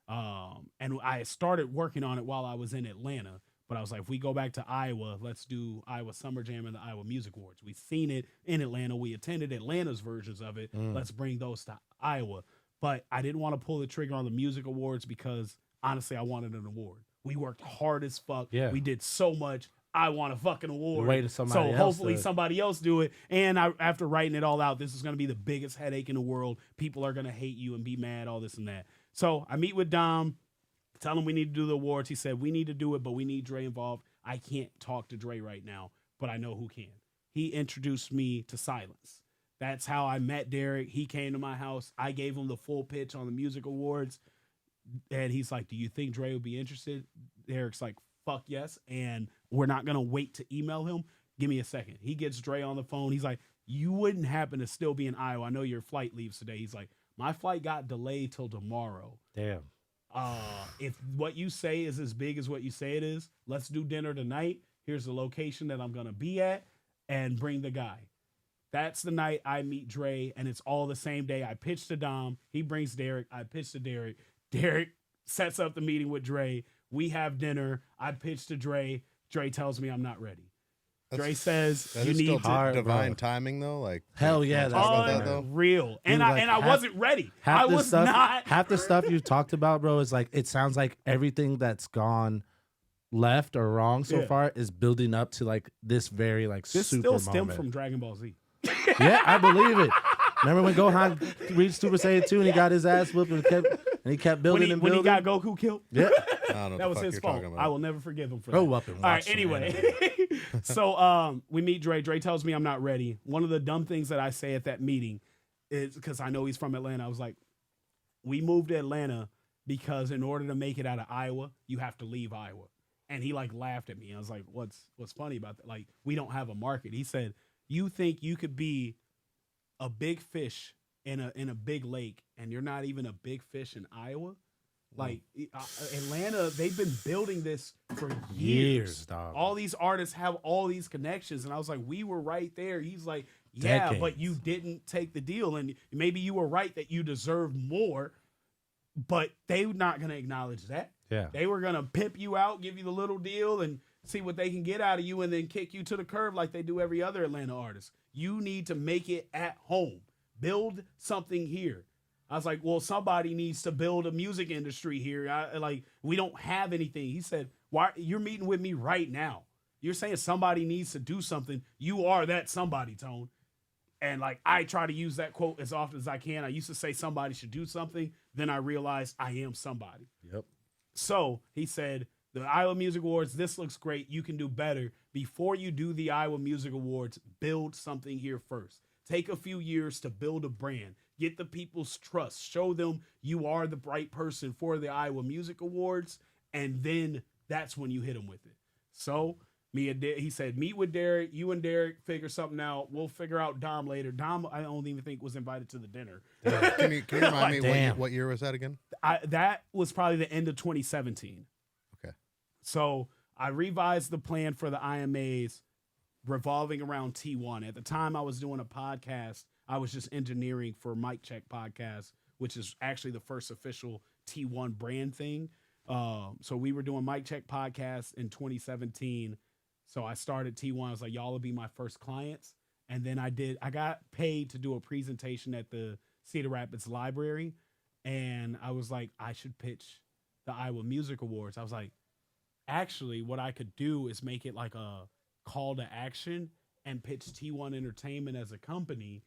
And I started working on it while I was in Atlanta. But I was like, if we go back to Iowa, let's do Iowa Summer Jam and the Iowa Music Awards. We've seen it in Atlanta. We attended Atlanta's versions of it. Let's bring those to Iowa. But I didn't want to pull the trigger on the Music Awards because, honestly, I wanted an award. We worked hard as fuck. Yeah. We did so much. I want a fucking award. Wait till somebody else hopefully do it. somebody else do it. And after writing it all out, this is going to be the biggest headache in the world. People are going to hate you and be mad, all this and that. So I meet with Dom, tell him we need to do the awards. He said, we need to do it, but we need Dre involved. I can't talk to Dre right now, but I know who can. He introduced me to Silence. That's how I met Derek. He came to my house. I gave him the full pitch on the music awards. And he's like, do you think Dre would be interested? Derek's like, fuck yes. And we're not going to wait to email him. Give me a second. He gets Dre on the phone. He's like, you wouldn't happen to still be in Iowa. I know your flight leaves today. He's like, my flight got delayed till tomorrow. Damn. If what you say is as big as what you say it is, let's do dinner tonight. Here's the location that I'm going to be at, and bring the guy. That's the night I meet Dre, and it's all the same day. I pitch to Dom. He brings Derek. I pitch to Derek. Derek sets up the meeting with Dre. We have dinner. I pitch to Dre. Dre tells me I'm not ready. Dre says That you is need still to. divine timing, though. Like, Hell yeah, talk that's about divine. that, though. Real. And Dude, like, I wasn't ready. Half I the was stuff, not. half the stuff you talked about, bro, is like, it sounds like everything that's gone left or wrong so Yeah. far is building up to like this very like This super still stemmed moment. from Dragon Ball Z. Yeah, I believe it. Remember when Gohan reached Super Saiyan 2 and he got his ass whooped and he kept building and When building? he got Goku killed. Yeah. I don't know That what was the fuck his you're fault. talking about. I will never forgive him for Grow that. up and watch All right, some anyway. So we meet Dre. Dre tells me I'm not ready. One of the dumb things that I say at that meeting is, because I know he's from Atlanta, I was like, we moved to Atlanta because in order to make it out of Iowa, you have to leave Iowa. And he like laughed at me. I was like, what's funny about that? Like, we don't have a market. He said, you think you could be a big fish in a big lake and you're not even a big fish in Iowa? Like Atlanta, they've been building this for years. Dog. All these artists have all these connections. And I was like, we were right there. He's like, yeah, but Decades. you didn't take the deal. And maybe you were right that you deserved more, but they're not going to acknowledge that. Yeah. They were going to pimp you out, give you the little deal, and see what they can get out of you, and then kick you to the curb like they do every other Atlanta artist. You need to make it at home. Build something here. I was like, well, somebody needs to build a music industry here. We don't have anything. He said, why? You're meeting with me right now. You're saying somebody needs to do something. You are that somebody, Tone. And like, I try to use that quote as often as I can. I used to say somebody should do something. Then I realized I am somebody. Yep. So he said, the Iowa Music Awards, this looks great. You can do better. Before you do the Iowa Music Awards, build something here first. Take a few years to build a brand. Get the people's trust. Show them you are the right person for the Iowa Music Awards. And then that's when you hit them with it. So He said, meet with Derek. You and Derek figure something out. We'll figure out Dom later. Dom, I don't even think was invited to the dinner. Can you remind me Damn. what year was that again? That was probably the end of 2017. Okay. So I revised the plan for the IMAs revolving around T1. At the time I was doing a podcast, I was just engineering for Mic Check Podcast, which is actually the first official T1 brand thing. So we were doing Mic Check Podcast in 2017. So I started T1. I was like, y'all will be my first clients. And then I got paid to do a presentation at the Cedar Rapids Library. And I was like, I should pitch the Iowa Music Awards. I was like, actually, what I could do is make it like a call to action and pitch T1 Entertainment as a company.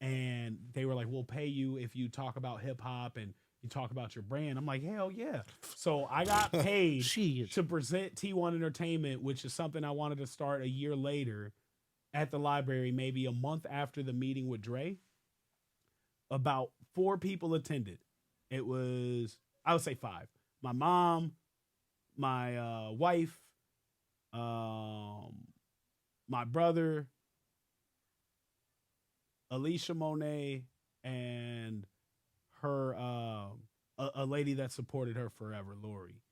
And they were like, we'll pay you if you talk about hip hop and you talk about your brand. I'm like, hell yeah. So I got paid to present T1 Entertainment, which is something I wanted to start a year later at the library, maybe a month after the meeting with Dre. About 4 people attended. It was, I would say 5. My mom, my wife, my brother, Alicia Monet, and her a lady that supported her forever, Lori.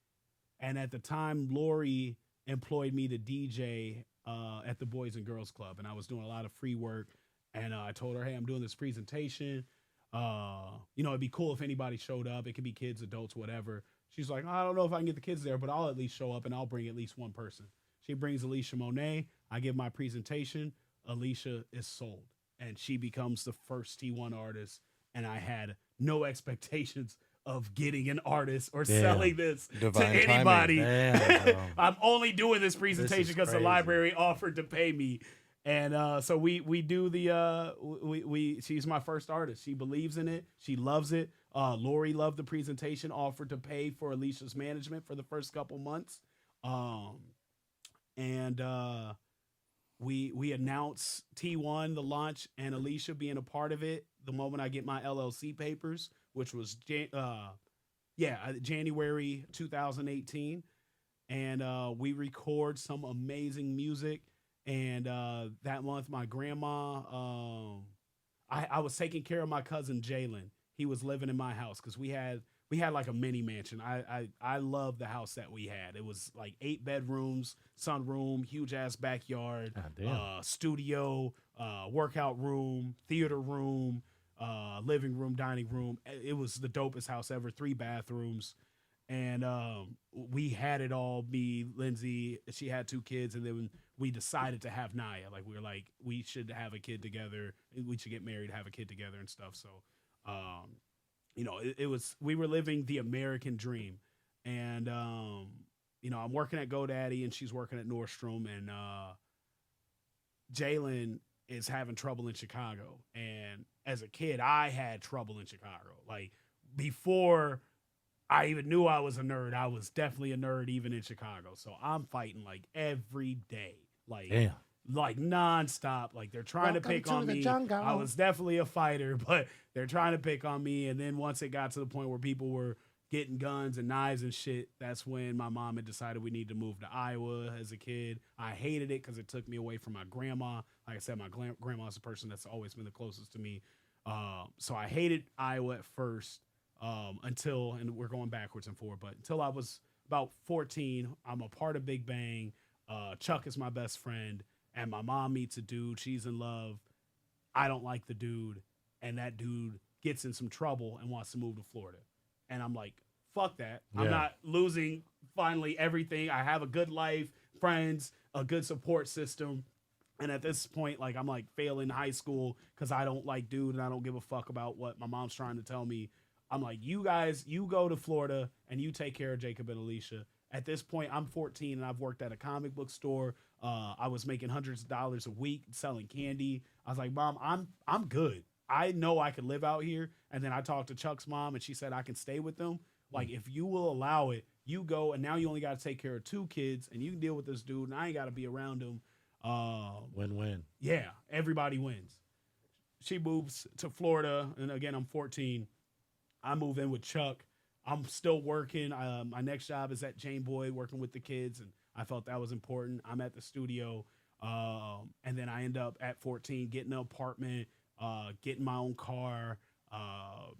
And at the time, Lori employed me to DJ at the Boys and Girls Club, and I was doing a lot of free work. And I told her, hey, I'm doing this presentation. It'd be cool if anybody showed up. It could be kids, adults, whatever. She's like, I don't know if I can get the kids there, but I'll at least show up and I'll bring at least one person. She brings Alicia Monet. I give my presentation. Alicia is sold, and she becomes the first T1 artist. And I had no expectations of getting an artist or selling this Divine to anybody. I'm only doing this This presentation is because the crazy. library offered to pay me. And so we do the she's my first artist. She believes in it. She loves it. Lori loved the presentation, offered to pay for Alicia's management for the first couple months. We announce T1, the launch, and Alicia being a part of it the moment I get my LLC papers, which was January 2018. And we record some amazing music. And that month, my grandma, I was taking care of my cousin Jalen. He was living in my house because we had like a mini mansion. I love the house that we had. It was like 8 bedrooms, sunroom, huge ass backyard, studio, workout room, theater room, living room, dining room. It was the dopest house ever. 3 bathrooms. And we had it all. Me, Lindsay, she had 2 kids, and then we decided to have Naya. Like, we were like, we should have a kid together. We should get married, have a kid together and stuff. So, it was, we were living the American dream. And, I'm working at GoDaddy and she's working at Nordstrom, and Jalen is having trouble in Chicago. And as a kid, I had trouble in Chicago. Like, before I even knew I was a nerd, I was definitely a nerd even in Chicago. So I'm fighting like every day, like nonstop. Like, they're trying to pick on me. Jungle. I was definitely a fighter, but they're trying to pick on me. And then once it got to the point where people were getting guns and knives and shit, that's when my mom had decided we need to move to Iowa as a kid. I hated it because it took me away from my grandma. Like I said, my grandma's the person that's always been the closest to me. So I hated Iowa at first. Until, and we're going backwards and forward, but until I was about 14, I'm a part of Big Bang. Chuck is my best friend, and my mom meets a dude. She's in love. I don't like the dude, and that dude gets in some trouble and wants to move to Florida. And I'm like, fuck that. Yeah. I'm not losing finally everything. I have a good life, friends, a good support system. And at this point, like, I'm like failing high school because I don't like dude and I don't give a fuck about what my mom's trying to tell me. I'm like, you guys, you go to Florida and you take care of Jacob and Alicia. At this point, I'm 14 and I've worked at a comic book store. I was making hundreds of dollars a week selling candy. I was like, Mom, I'm good. I know I can live out here. And then I talked to Chuck's mom and she said I can stay with them. Like, if you will allow it, you go, and now you only got to take care of 2 kids and you can deal with this dude and I ain't got to be around him. Win-win. Yeah, everybody wins. She moves to Florida, and again, I'm 14. I move in with Chuck. I'm still working. My next job is at Jane Boy, working with the kids, and I felt that was important. I'm at the studio, and then I end up at 14 getting an apartment, getting my own car. I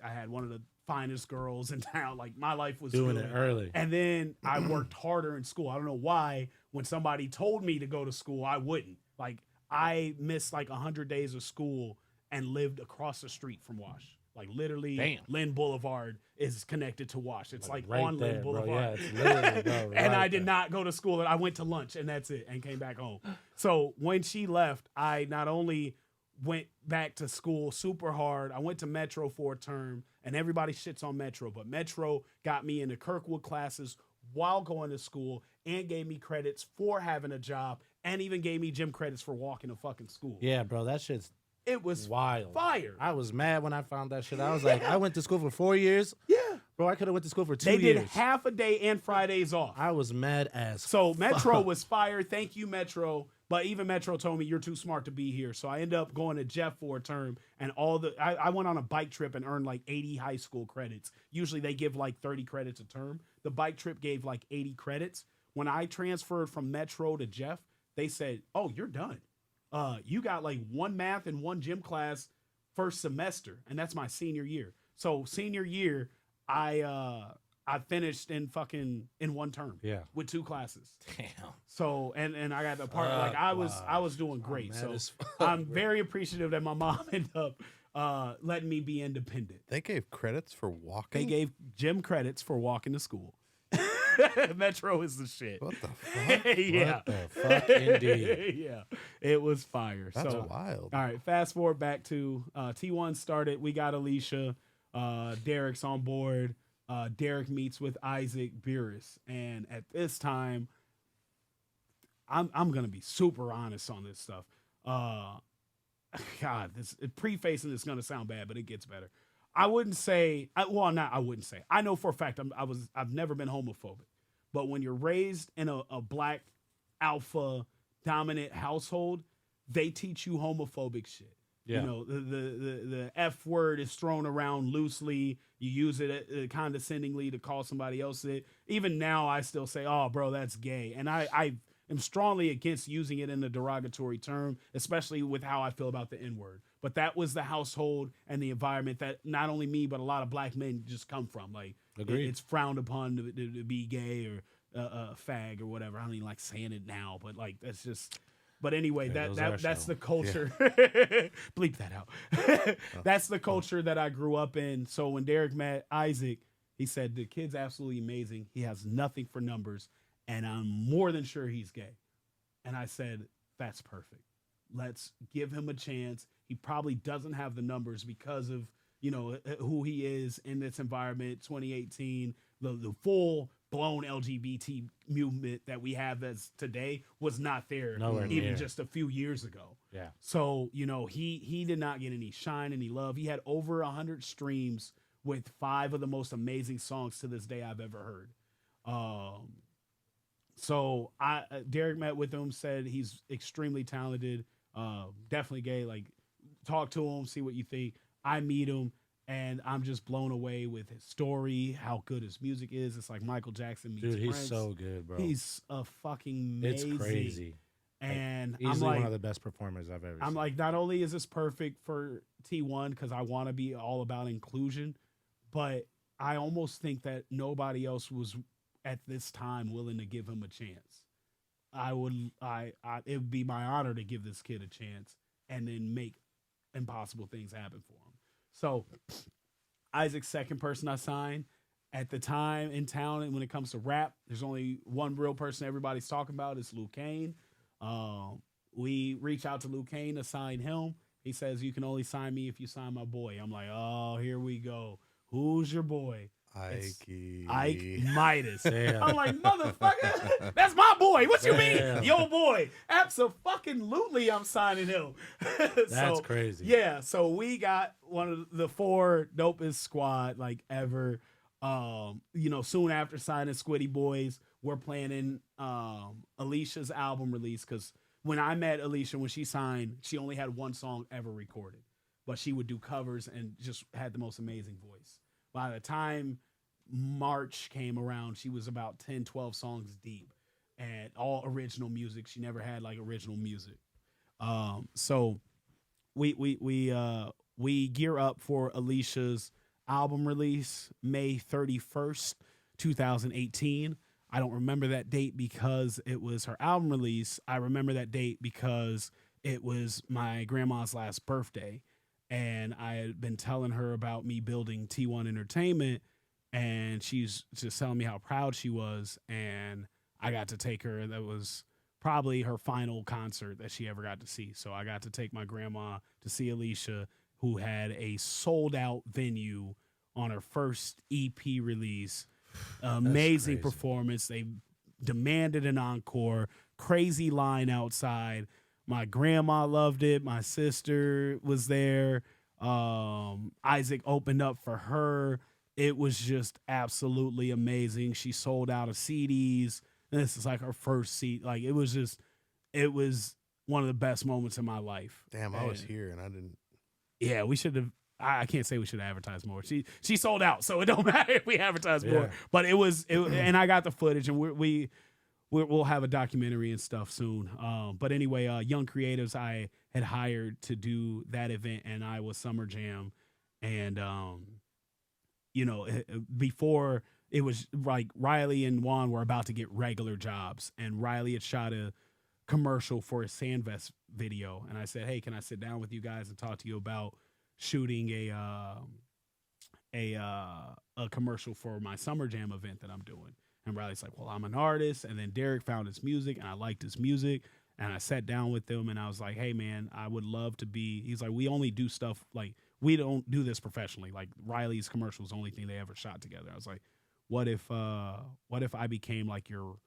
had one of the finest girls in town. Like my life was Doing good. it early. And then I worked harder in school. I don't know why. When somebody told me to go to school, I wouldn't. Like I missed like 100 days of school and lived across the street from Wash. Like literally, Damn. Lynn Boulevard is connected to Wash. It's like right on there, Lynn bro. Boulevard. Yeah, it's literally, bro, And right I did there. not go to school. And I went to lunch, and that's it, and came back home. So when she left, I not only went back to school super hard. I went to Metro for a term, and everybody shits on Metro, but Metro got me into Kirkwood classes while going to school and gave me credits for having a job and even gave me gym credits for walking to fucking school. Yeah, bro, that shit's It was wild. fire. I was mad when I found that shit. I was like, I went to school for 4 years. Yeah. Bro, I could have went to school for 2 They years. did half a day and Fridays off. I was mad as So Metro fuck. was fire. Thank you, Metro. But even Metro told me you're too smart to be here. So I ended up going to Jeff for a term, and I went on a bike trip and earned like 80 high school credits. Usually they give like 30 credits a term. The bike trip gave like 80 credits. When I transferred from Metro to Jeff, they said, "Oh, you're done. You got like one math and one gym class first semester," and that's my senior year. So senior year, I finished in one term. Yeah. With 2 classes. Damn. So and I got the part like I was doing great. mad So as fuck, I'm bro. very appreciative that my mom ended up letting me be independent. They gave credits for walking. They gave gym credits for walking to school. Metro is the shit. What the fuck? Yeah. What the fuck, indeed. Yeah. It was fire. That's so wild. all right, fast forward back to T1 started. We got Alicia. Derek's on board. Derek meets with Isaac Beerus. And at this time, I'm gonna be super honest on this stuff. God, this prefacing is gonna sound bad, but it gets better. I wouldn't say. I wouldn't say. I know for a fact I've never been homophobic, but when you're raised in a black alpha dominant household, they teach you homophobic shit. Yeah. You know, the F word is thrown around loosely. You use it condescendingly to call somebody else it. Even now, I still say, "Oh, bro, that's gay," and I am strongly against using it in a derogatory term, especially with how I feel about the N word. But that was the household and the environment that not only me but a lot of black men just come from. Like, Agreed. it's frowned upon to be gay or a fag or whatever. I don't even like saying it now, but like that's just. But anyway, Yeah, that was our that's show. the culture. Bleep that out. That's the culture that I grew up in. So when Derek met Isaac, he said the kid's absolutely amazing. He has nothing for numbers, and I'm more than sure he's gay. And I said, that's perfect. Let's give him a chance. He probably doesn't have the numbers because of who he is in this environment. 2018, the full blown LGBT movement that we have as today was not there Nowhere even near. just a few years ago. Yeah. So, he did not get any shine, any love. He had over 100 streams with 5 of the most amazing songs to this day I've ever heard. So Derek met with him, said he's extremely talented, definitely gay. Like, talk to him, see what you think. I meet him, and I'm just blown away with his story, how good his music is. It's like Michael Jackson meets Dude, he's Prince. so good, bro. He's a fucking amazing. It's crazy. And Easily I'm like, one of the best performers I've ever I'm seen. like, not only is this perfect for T1 because I want to be all about inclusion, but I almost think that nobody else was at this time willing to give him a chance. It would be my honor to give this kid a chance and then make impossible things happen for him. So Isaac's second person I signed at the time in town. And when it comes to rap, there's only one real person everybody's talking about. It's Luke Kane. We reach out to Luke Kane to sign him. He says, you can only sign me if you sign my boy. I'm like, oh, here we go. Who's your boy? Ike Midas. Damn. I'm like, motherfucker, that's my boy. What you mean? Damn. Yo, boy. Absolutely, I'm signing him. That's crazy. Yeah, so we got one of the 4 dopest squad like ever. Soon after signing Squiddy Boys, we're planning Alicia's album release because when I met Alicia, when she signed, she only had 1 song ever recorded, but she would do covers and just had the most amazing voice. By the time March came around, she was about 10, 12 songs deep and all original music. She never had like original music. So we gear up for Alicia's album release May 31st, 2018. I don't remember that date because it was her album release. I remember that date because it was my grandma's last birthday. And I had been telling her about me building T1 Entertainment. And she's just telling me how proud she was. And I got to take her. That was probably her final concert that she ever got to see. So I got to take my grandma to see Alicia, who had a sold out venue on her first EP release. Amazing performance. They demanded an encore. Crazy line outside. My grandma loved it. My sister was there. Isaac opened up for her. It was just absolutely amazing. She sold out of CDs. This is like her first seat. Like it was one of the best moments in my life. Damn, I was here and I didn't. Yeah, we should have. I can't say we should advertise more. She sold out, so it don't matter if we advertise more. But it and I got the footage, and we'll have a documentary and stuff soon. But anyway, Young Creatives I had hired to do that event, and I was Summer Jam, and before it was like Riley and Juan were about to get regular jobs, and Riley had shot a commercial for a Sandvest video, and I said, "Hey, can I sit down with you guys and talk to you about shooting a commercial for my Summer Jam event that I'm doing?" And Riley's like, "Well, I'm an artist." And then Derek found his music, and I liked his music. And I sat down with him, and I was like, "Hey, man, I would love to be." He's like, "We only do stuff like we don't do this professionally. Like Riley's commercial is the only thing they ever shot together." I was like, "What if I became like your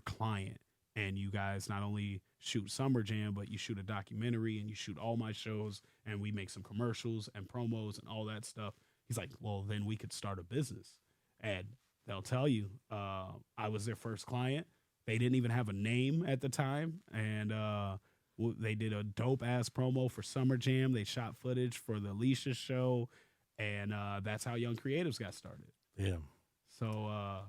client, and you guys not only shoot Summer Jam, but you shoot a documentary and you shoot all my shows, and we make some commercials and promos and all that stuff?" He's like, "Well, then we could start a business." And they'll tell you, I was their first client. They didn't even have a name at the time, and they did a dope ass promo for Summer Jam. They shot footage for the Alicia show, and that's how Young Creatives got started. Yeah. So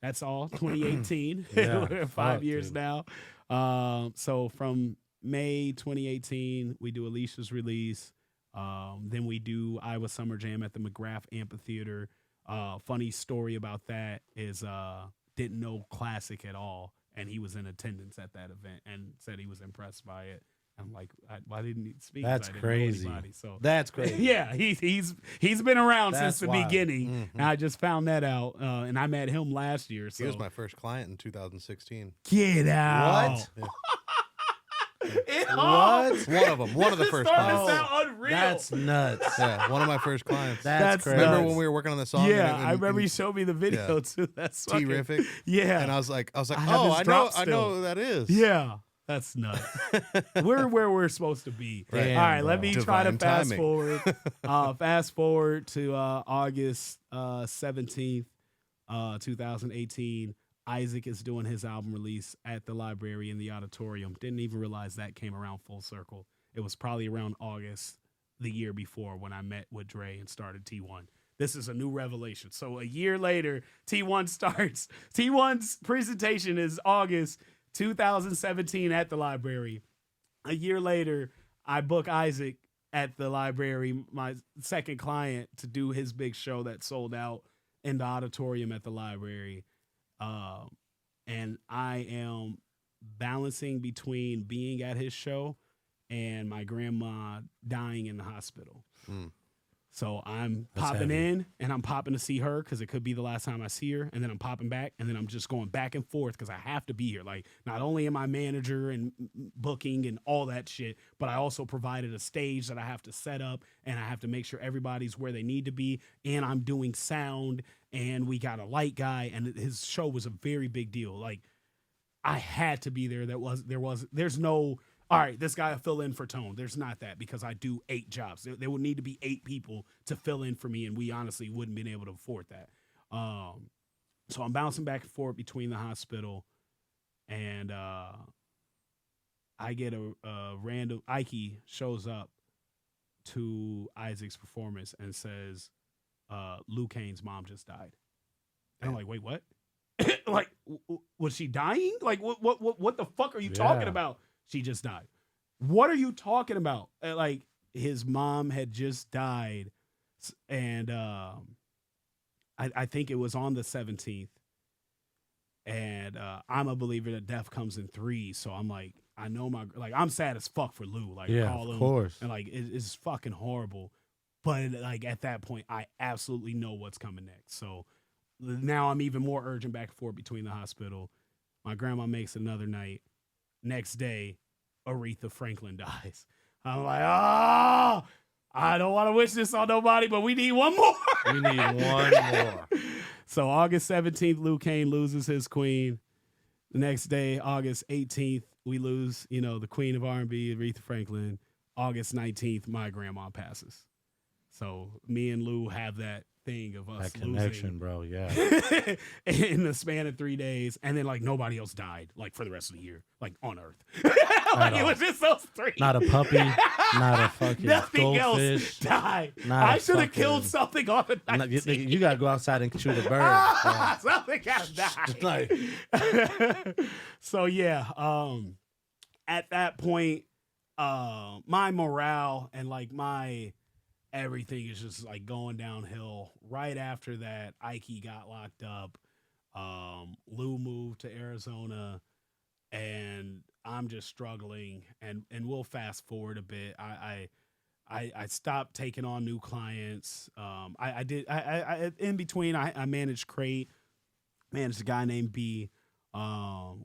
that's all. 2018. Yeah, We're 5 years dude. now. So from May 2018, we do Alicia's release. Then we do Iowa Summer Jam at the McGrath Amphitheater. Funny story about that is didn't know Classic at all, and he was in attendance at that event and said he was impressed by it. I'm like, why didn't he speak? That's I didn't know crazy. anybody. So That's crazy. yeah, he's been around That's since the wild. beginning. Mm-hmm. And I just found that out, and I met him last year. So He was my first client in 2016. get out. What? Yeah. What? One of them. One of the first Starting clients. to sound unreal. That's nuts. Yeah, one of my first clients. That's crazy. Remember nuts. when we were working on the song? Yeah, and I remember you showed me the video too. That's fucking, Terrific. Yeah, And I was like, I have oh, his I drop know still. who that is. yeah, that's nuts. We're where we're supposed to be. Damn, All right, let bro. me try to Divine fast timing. forward. Fast forward to August 17th, 2018. Isaac is doing his album release at the library in the auditorium. Didn't even realize that came around full circle. It was probably around August the year before when I met with Dre and started T1. This is a new revelation. So a year later, T1 starts. T1's presentation is August 2017 at the library. A year later, I book Isaac at the library, my second client, to do his big show that sold out in the auditorium at the library. And I am balancing between being at his show and my grandma dying in the hospital. Mm. So I'm That's popping heavy. in, and I'm popping to see her because it could be the last time I see her, and then I'm popping back, and then I'm just going back and forth because I have to be here. Like, not only am I manager and booking and all that shit, but I also provided a stage that I have to set up, and I have to make sure everybody's where they need to be, and I'm doing sound, and we got a light guy, and his show was a very big deal. Like, I had to be there. There's no, all right, this guy will fill in for Tone. There's not that, because I do 8 jobs. There would need to be 8 people to fill in for me, and we honestly wouldn't been able to afford that. So I'm bouncing back and forth between the hospital, and I get a random, Ike shows up to Isaac's performance and says, Liu Kane's mom just died. And I'm like, wait, what? Like, was she dying? Like, what the fuck are you talking about? She just died. What are you talking about? Like, his mom had just died, and I think it was on the 17th. And I'm a believer that death comes in threes, so I'm like, I know I'm sad as fuck for Lou. Like, call him, of course, and like it's fucking horrible. But like at that point, I absolutely know what's coming next. So now I'm even more urgent back and forth between the hospital. My grandma makes another night. Next day, Aretha Franklin dies. I'm like, I don't want to wish this on nobody, but we need one more. We need one more. So August 17th, Liu Kane loses his queen. The next day, August 18th, we lose, the queen of R&B, Aretha Franklin. August 19th, my grandma passes. So me and Lou have that thing of us that connection, losing bro. Yeah. in the span of 3 days, and then like nobody else died like for the rest of the year, like on Earth. Like it was just those three. Not a puppy, not a fucking nothing goldfish, else died. not I a should have fucking- killed something on the 19th. You gotta go outside and shoot a bird. Something gotta die. Like, So yeah, at that point, my morale and like my everything is just like going downhill. Right after that, Ike got locked up. Lou moved to Arizona, and I'm just struggling. And we'll fast forward a bit. I stopped taking on new clients. I did in between. I managed Crate, managed a guy named B.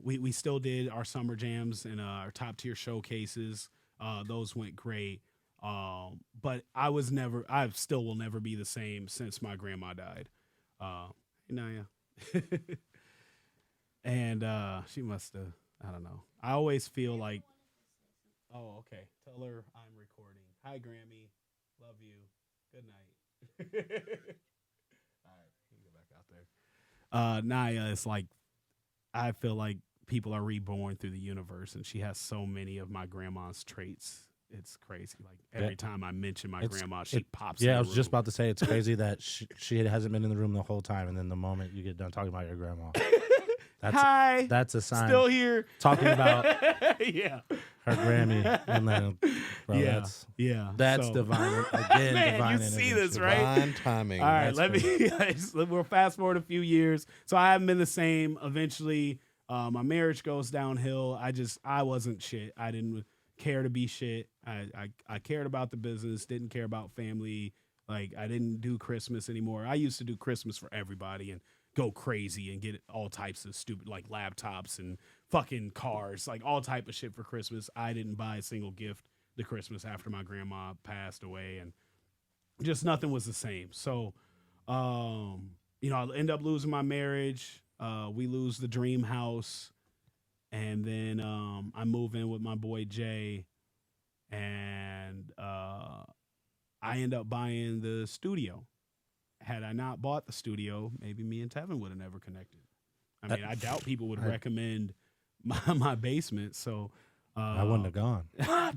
We still did our summer jams and our top tier showcases. Those went great. But I still will never be the same since my grandma died. Naya. And she must have, I don't know. I always feel like, oh, okay. Tell her I'm recording. Hi, Grammy. Love you. Good night. All right, you can go back out there. Naya is like, I feel like people are reborn through the universe, and she has so many of my grandma's traits. It's crazy. Like every time I mention my grandma, she pops. Yeah, in I the was just room. about to say it's crazy that she hasn't been in the room the whole time, and then the moment you get done talking about your grandma, Hi, that's a sign. still here. Talking about yeah, her Grammy, and then bro, yeah, that's So- divine again. Man, divine you see intervention. this, right? Divine timing. All right, That's we'll fast forward a few years. So I haven't been the same. Eventually, my marriage goes downhill. I wasn't shit. I didn't care to be shit. I cared about the business, didn't care about family. Like I didn't do Christmas anymore. I used to do Christmas for everybody and go crazy and get all types of stupid like laptops and fucking cars, like all type of shit for Christmas. I didn't buy a single gift to Christmas after my grandma passed away, and just nothing was the same. So, I end up losing my marriage. We lose the dream house. And then I move in with my boy Jay, and I end up buying the studio. Had I not bought the studio, maybe me and Tevin would have never connected. I mean, I doubt people would recommend my basement. So I wouldn't have gone.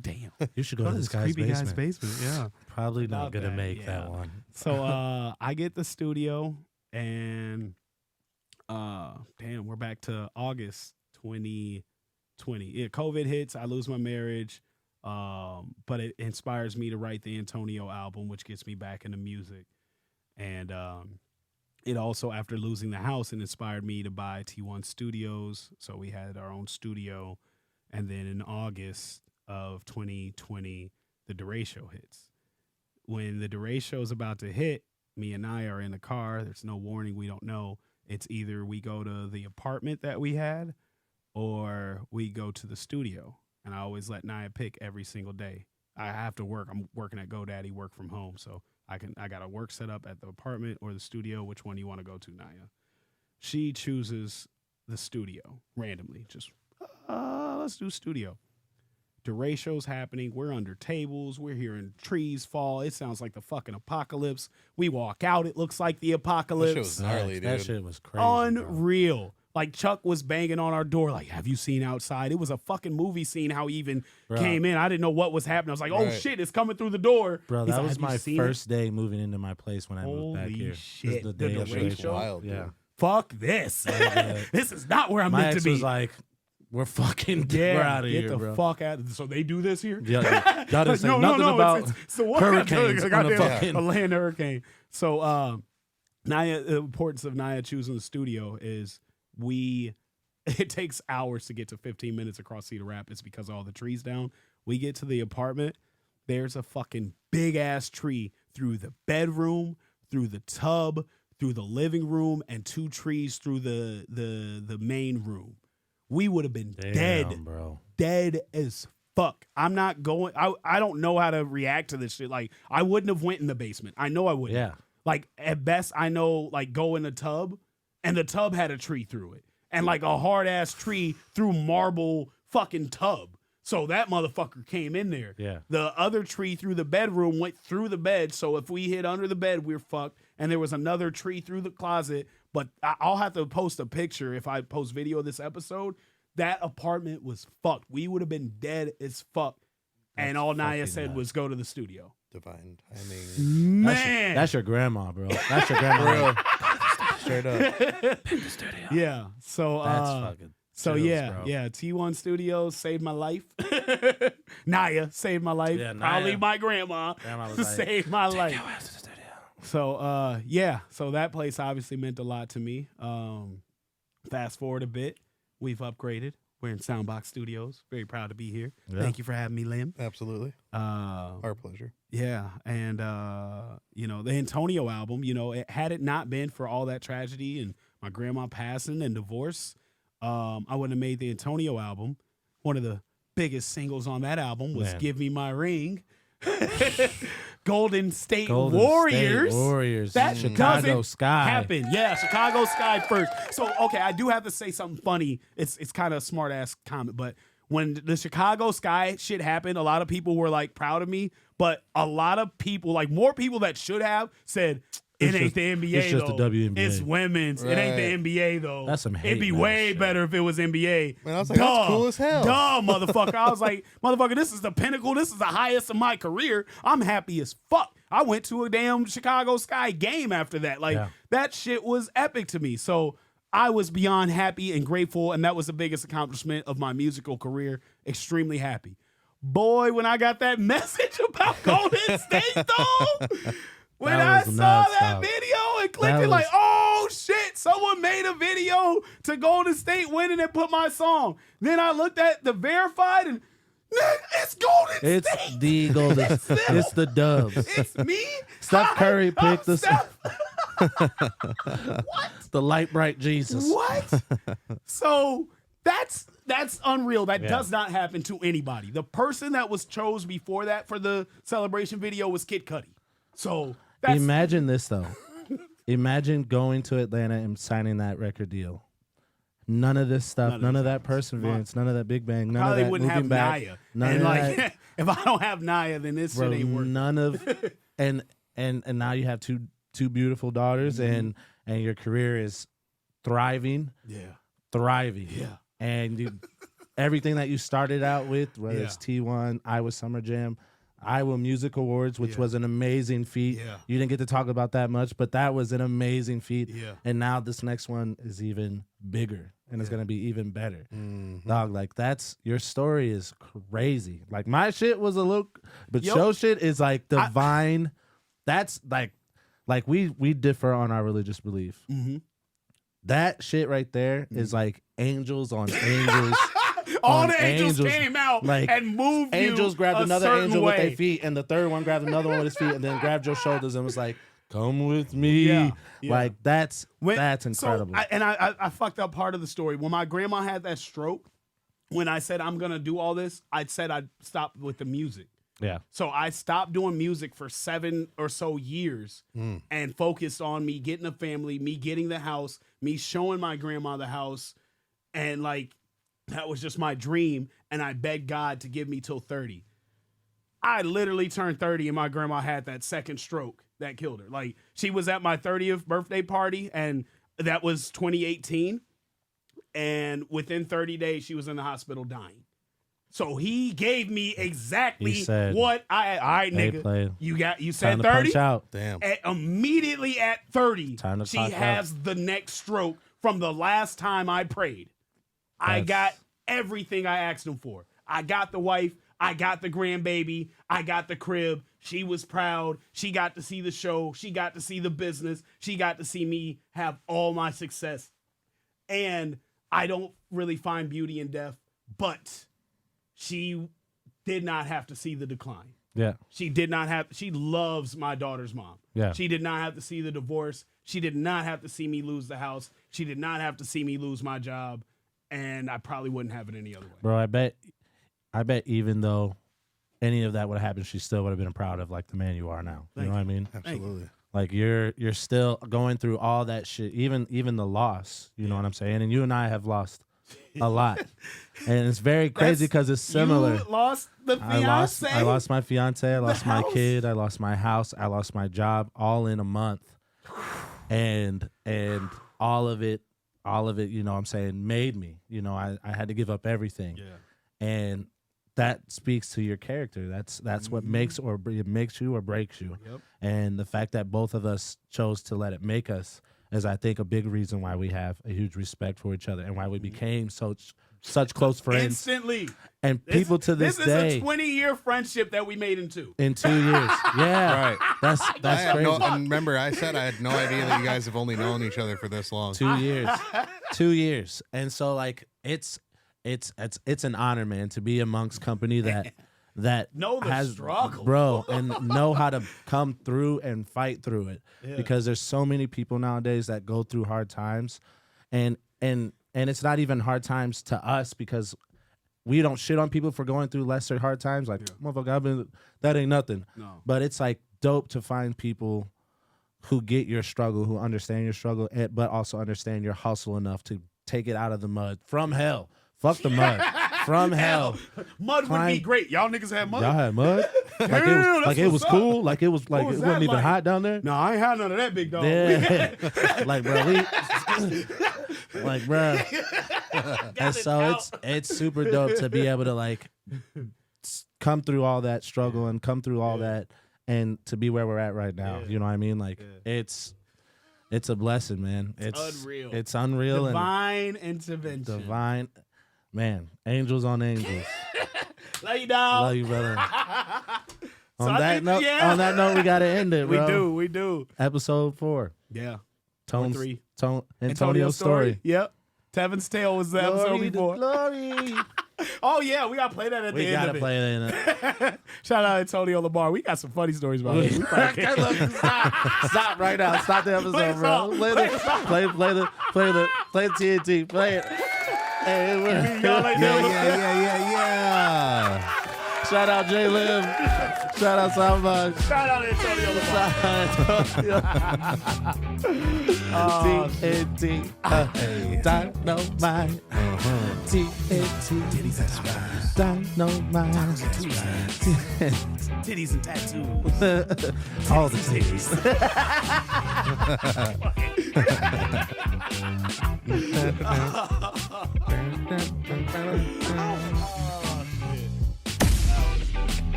Damn, You should go to this guy's creepy basement. guy's basement. Yeah. Probably not About gonna that, make yeah. that one. So I get the studio, and we're back to August 2020. Yeah, COVID hits. I lose my marriage, but it inspires me to write the Antonio album, which gets me back into music. And it also, after losing the house, it inspired me to buy T1 Studios. So we had our own studio. And then in August of 2020, the DeRay show hits. When the DeRay show is about to hit, me and I are in the car. There's no warning. We don't know. It's either we go to the apartment that we had or we go to the studio. And I always let Naya pick every single day. I have to work. I'm working at GoDaddy, work from home. So I got a work set up at the apartment or the studio. Which one do you want to go to, Naya? She chooses the studio randomly. Just, let's do studio. DeRay show's happening. We're under tables. We're hearing trees fall. It sounds like the fucking apocalypse. We walk out. It looks like the That apocalypse. shit was gnarly, dude. That shit was crazy. Bro. Unreal. Like Chuck was banging on our door, like, have you seen outside? It was a fucking movie scene how he even came in. I didn't know what was happening. I was like, oh shit, it's coming through the door. Bro, He's that like, was "Have you my seen first day moving into my place when I moved back Holy here. shit. This is The the day of Derake the show? Wild, Yeah. dude. Fuck this. This is not where I'm My meant to ex be. was like, we're fucking we're out of get here, the bro. fuck out. So they do this here? Yeah, y'all didn't say No, nothing about it's the one hurricanes on a goddamn fucking. a land hurricane. So Naya, the importance of Naya choosing the studio is it takes hours to get to 15 minutes across Cedar Rapids because of all the trees down. We get to the apartment, there's a fucking big ass tree through the bedroom, through the tub, through the living room, and 2 trees through the main room. We would have been dead, bro. dead as fuck. I'm not going. I don't know how to react to this shit. Like, I wouldn't have went in the basement. I know I wouldn't. Yeah. Like, at best, I know, like, go in the tub, and the tub had a tree through it. And, like, a hard-ass tree through marble fucking tub. So that motherfucker came in there. Yeah. The other tree through the bedroom went through the bed. So if we hid under the bed, we're fucked. And there was another tree through the closet. But I'll have to post a picture if I post video of this episode. That apartment was fucked. We would have been dead as fuck. And all Naya said was go to the studio. Divine timing. Man. That's your grandma, bro. That's your grandma. Straight up. Yeah. So That's fucking. so chills, yeah, bro. yeah. T1 Studios saved my life. Naya saved my life. Yeah, Probably Naya. my grandma Grandma was like, saved my life. Your ass to the studio. So yeah, so that place obviously meant a lot to me. Fast forward a bit, we've upgraded. We're in Soundbox Studios. Very proud to be here. Yeah. Thank you for having me, Lim. Absolutely. Uh, Our pleasure. yeah, and you know, the Antonio album, you know, had it not been for all that tragedy and my grandma passing and divorce, I wouldn't have made the Antonio album. One of the biggest singles on that album was Man. "Give Me My Ring." Golden State Golden Warriors. State Warriors. That Chicago doesn't Sky. happen. Yeah, Chicago Sky first. So okay, I do have to say something funny. It's kind of a smart ass comment, but when the Chicago Sky shit happened, a lot of people were like proud of me, but a lot of people, like more people that should have, said it It's ain't just- the NBA it's just though. the WNBA. It's women's. It ain't the NBA though. That's some It'd be hating ass way shit. better if it was NBA. Man, I was like, that's cool as hell. Duh, motherfucker. I was like, motherfucker, this is the pinnacle. This is the highest of my career. I'm happy as fuck. I went to a damn Chicago Sky game after that. Like, Yeah. that shit was epic to me. So I was beyond happy and grateful, and that was the biggest accomplishment of my musical career. Extremely happy. Boy, when I got that message about Golden State, though, when That I was saw nuts, that dog. video and clicked That it, like, was- oh shit, someone made a video to Golden State winning and put my song. Then I looked at the verified and, nigga, it's Golden It's State. the Golden. It's the Dubs. It's me. Steph Curry I'm picked the Steph. the light bright Jesus. What? So that's unreal. That Yeah. does not happen to anybody. The person that was chose before that for the celebration video was Kid Cudi. So that's Imagine this though. Imagine going to Atlanta and signing that record deal. None of this stuff, none of that perseverance, none of that Big Bang, none probably of that wouldn't moving have back. Naya. None And of like, that, if I don't have Naya, then this bro, shit ain't working. none of, and now you have two beautiful daughters, Mm-hmm. and your career is thriving, Yeah. Yeah. and everything that you started out with, whether Yeah. it's T1, Iowa Summer Jam, Iowa Music Awards, which Yeah. was an amazing feat. Yeah. You didn't get to talk about that much, but that was an amazing feat. Yeah. And now this next one is even bigger and it's Yeah. going to be even better. Mhm. Dog, like your story is crazy. Like my shit was a little, but Yo. show shit is like divine. That's like we differ on our religious belief. Mm-hmm. That shit right there is like angels on angels. All on the angels, angels, came out like, and moved Angels you grabbed a another certain angel way. with their feet, and the third one grabbed another one with his feet, and then grabbed your shoulders and was like, "Come with me." Yeah, yeah. Like that's When- incredible. So I fucked up part of the story. When my grandma had that stroke, when I said I'm gonna do all this, I said I'd stop with the music. yeah, So I stopped doing music for 7 or so years and focused on me getting a family, me getting the house, me showing my grandma the house, and like that was just my dream. And I begged God to give me till 30. I literally turned 30 and my grandma had that second stroke that killed her. Like she was at my 30th birthday party and that was 2018. and within 30 days, she was in the hospital dying. So he gave me exactly He said, what I. All right, "Hey, nigga. play. You said Time to 30. punch out." Damn. Immediately at 30, Time to she clock has the next stroke from the last time I prayed. I got everything I asked him for. I got the wife. I got the grandbaby. I got the crib. She was proud. She got to see the show. She got to see the business. She got to see me have all my success. And I don't really find beauty in death, but she did not have to see the decline. Yeah. She did not have, she loves my daughter's mom. Yeah. She did not have to see the divorce. She did not have to see me lose the house. She did not have to see me lose my job. And I probably wouldn't have it any other way. Bro, I bet even though any of that would have happened, she still would have been proud of like the man you are now. You know what I mean? Absolutely. Like you're still going through all that shit, even the loss. You know what I'm saying? And you and I have lost a lot, and it's very crazy because it's similar. You lost the fiance. I lost my fiance. I lost my house. kid. I lost my house. I lost my job, all in a month, and all of it. You know what I'm saying, made me. You know, I had to give up everything, and that speaks to your character. That's what makes you or breaks you. Yep. And the fact that both of us chose to let it make us is, I think, a big reason why we have a huge respect for each other and why we became such close friends. Instantly. And people to this day. This is a 20-year friendship that we made in 2. In 2 years. Yeah. Right. That's crazy. And remember, I said I had no idea that you guys have only known each other for this long. 2 years. 2 years. And so like it's an honor, man, to be amongst company that know the has struggle, bro, and know how to come through and fight through it. Yeah. Because there's so many people nowadays that go through hard times, and it's not even hard times to us because we don't shit on people for going through lesser hard times. Like, motherfucker, that ain't nothing. No. But it's like dope to find people who get your struggle, who understand your struggle, but also understand your hustle enough to take it out of the mud from hell. Fuck the mud. From hell. Mud would be great. Y'all niggas had mud? Y'all had mud? Like That's it was what's cool? up. Like it was like What it was wasn't that even like? hot down there? No, I ain't had none of that, big dog. Yeah. Like, bro, like, bro. And so it's super dope to be able to like come through all that struggle and come through all that and to be where we're at right now. You know what I mean? Like it's a blessing, man. It's unreal. It's unreal. Divine intervention. Divine. Man, angels on angels. Love you, dog. Love you, brother. So On I that think- note, yeah. on that note, we gotta end it, bro. We do. Episode 4. Yeah. Tone's, 3. Antonio's story. Yep. Tevin's Tale was the episode Glory to before. glory. Oh, yeah. We got to play that at We the end gotta of it. play that in it. Shout out Antonio Lamar. We got some funny stories about him. We probably can't- Stop right now. Stop the episode, Play the bro. song. Play the TNT. Play it. Hey, Y'all like that? Yeah. shout out J Lim. Shout out Soundbox. Shout out Antonio Lamar. TNT. Dynamite. TNT. Dynamite. Titties and tattoos. All the titties.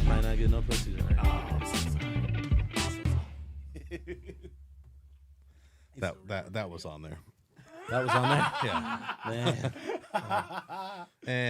Might not get no pussy tonight. That was on there. That was on there? Yeah. Man. And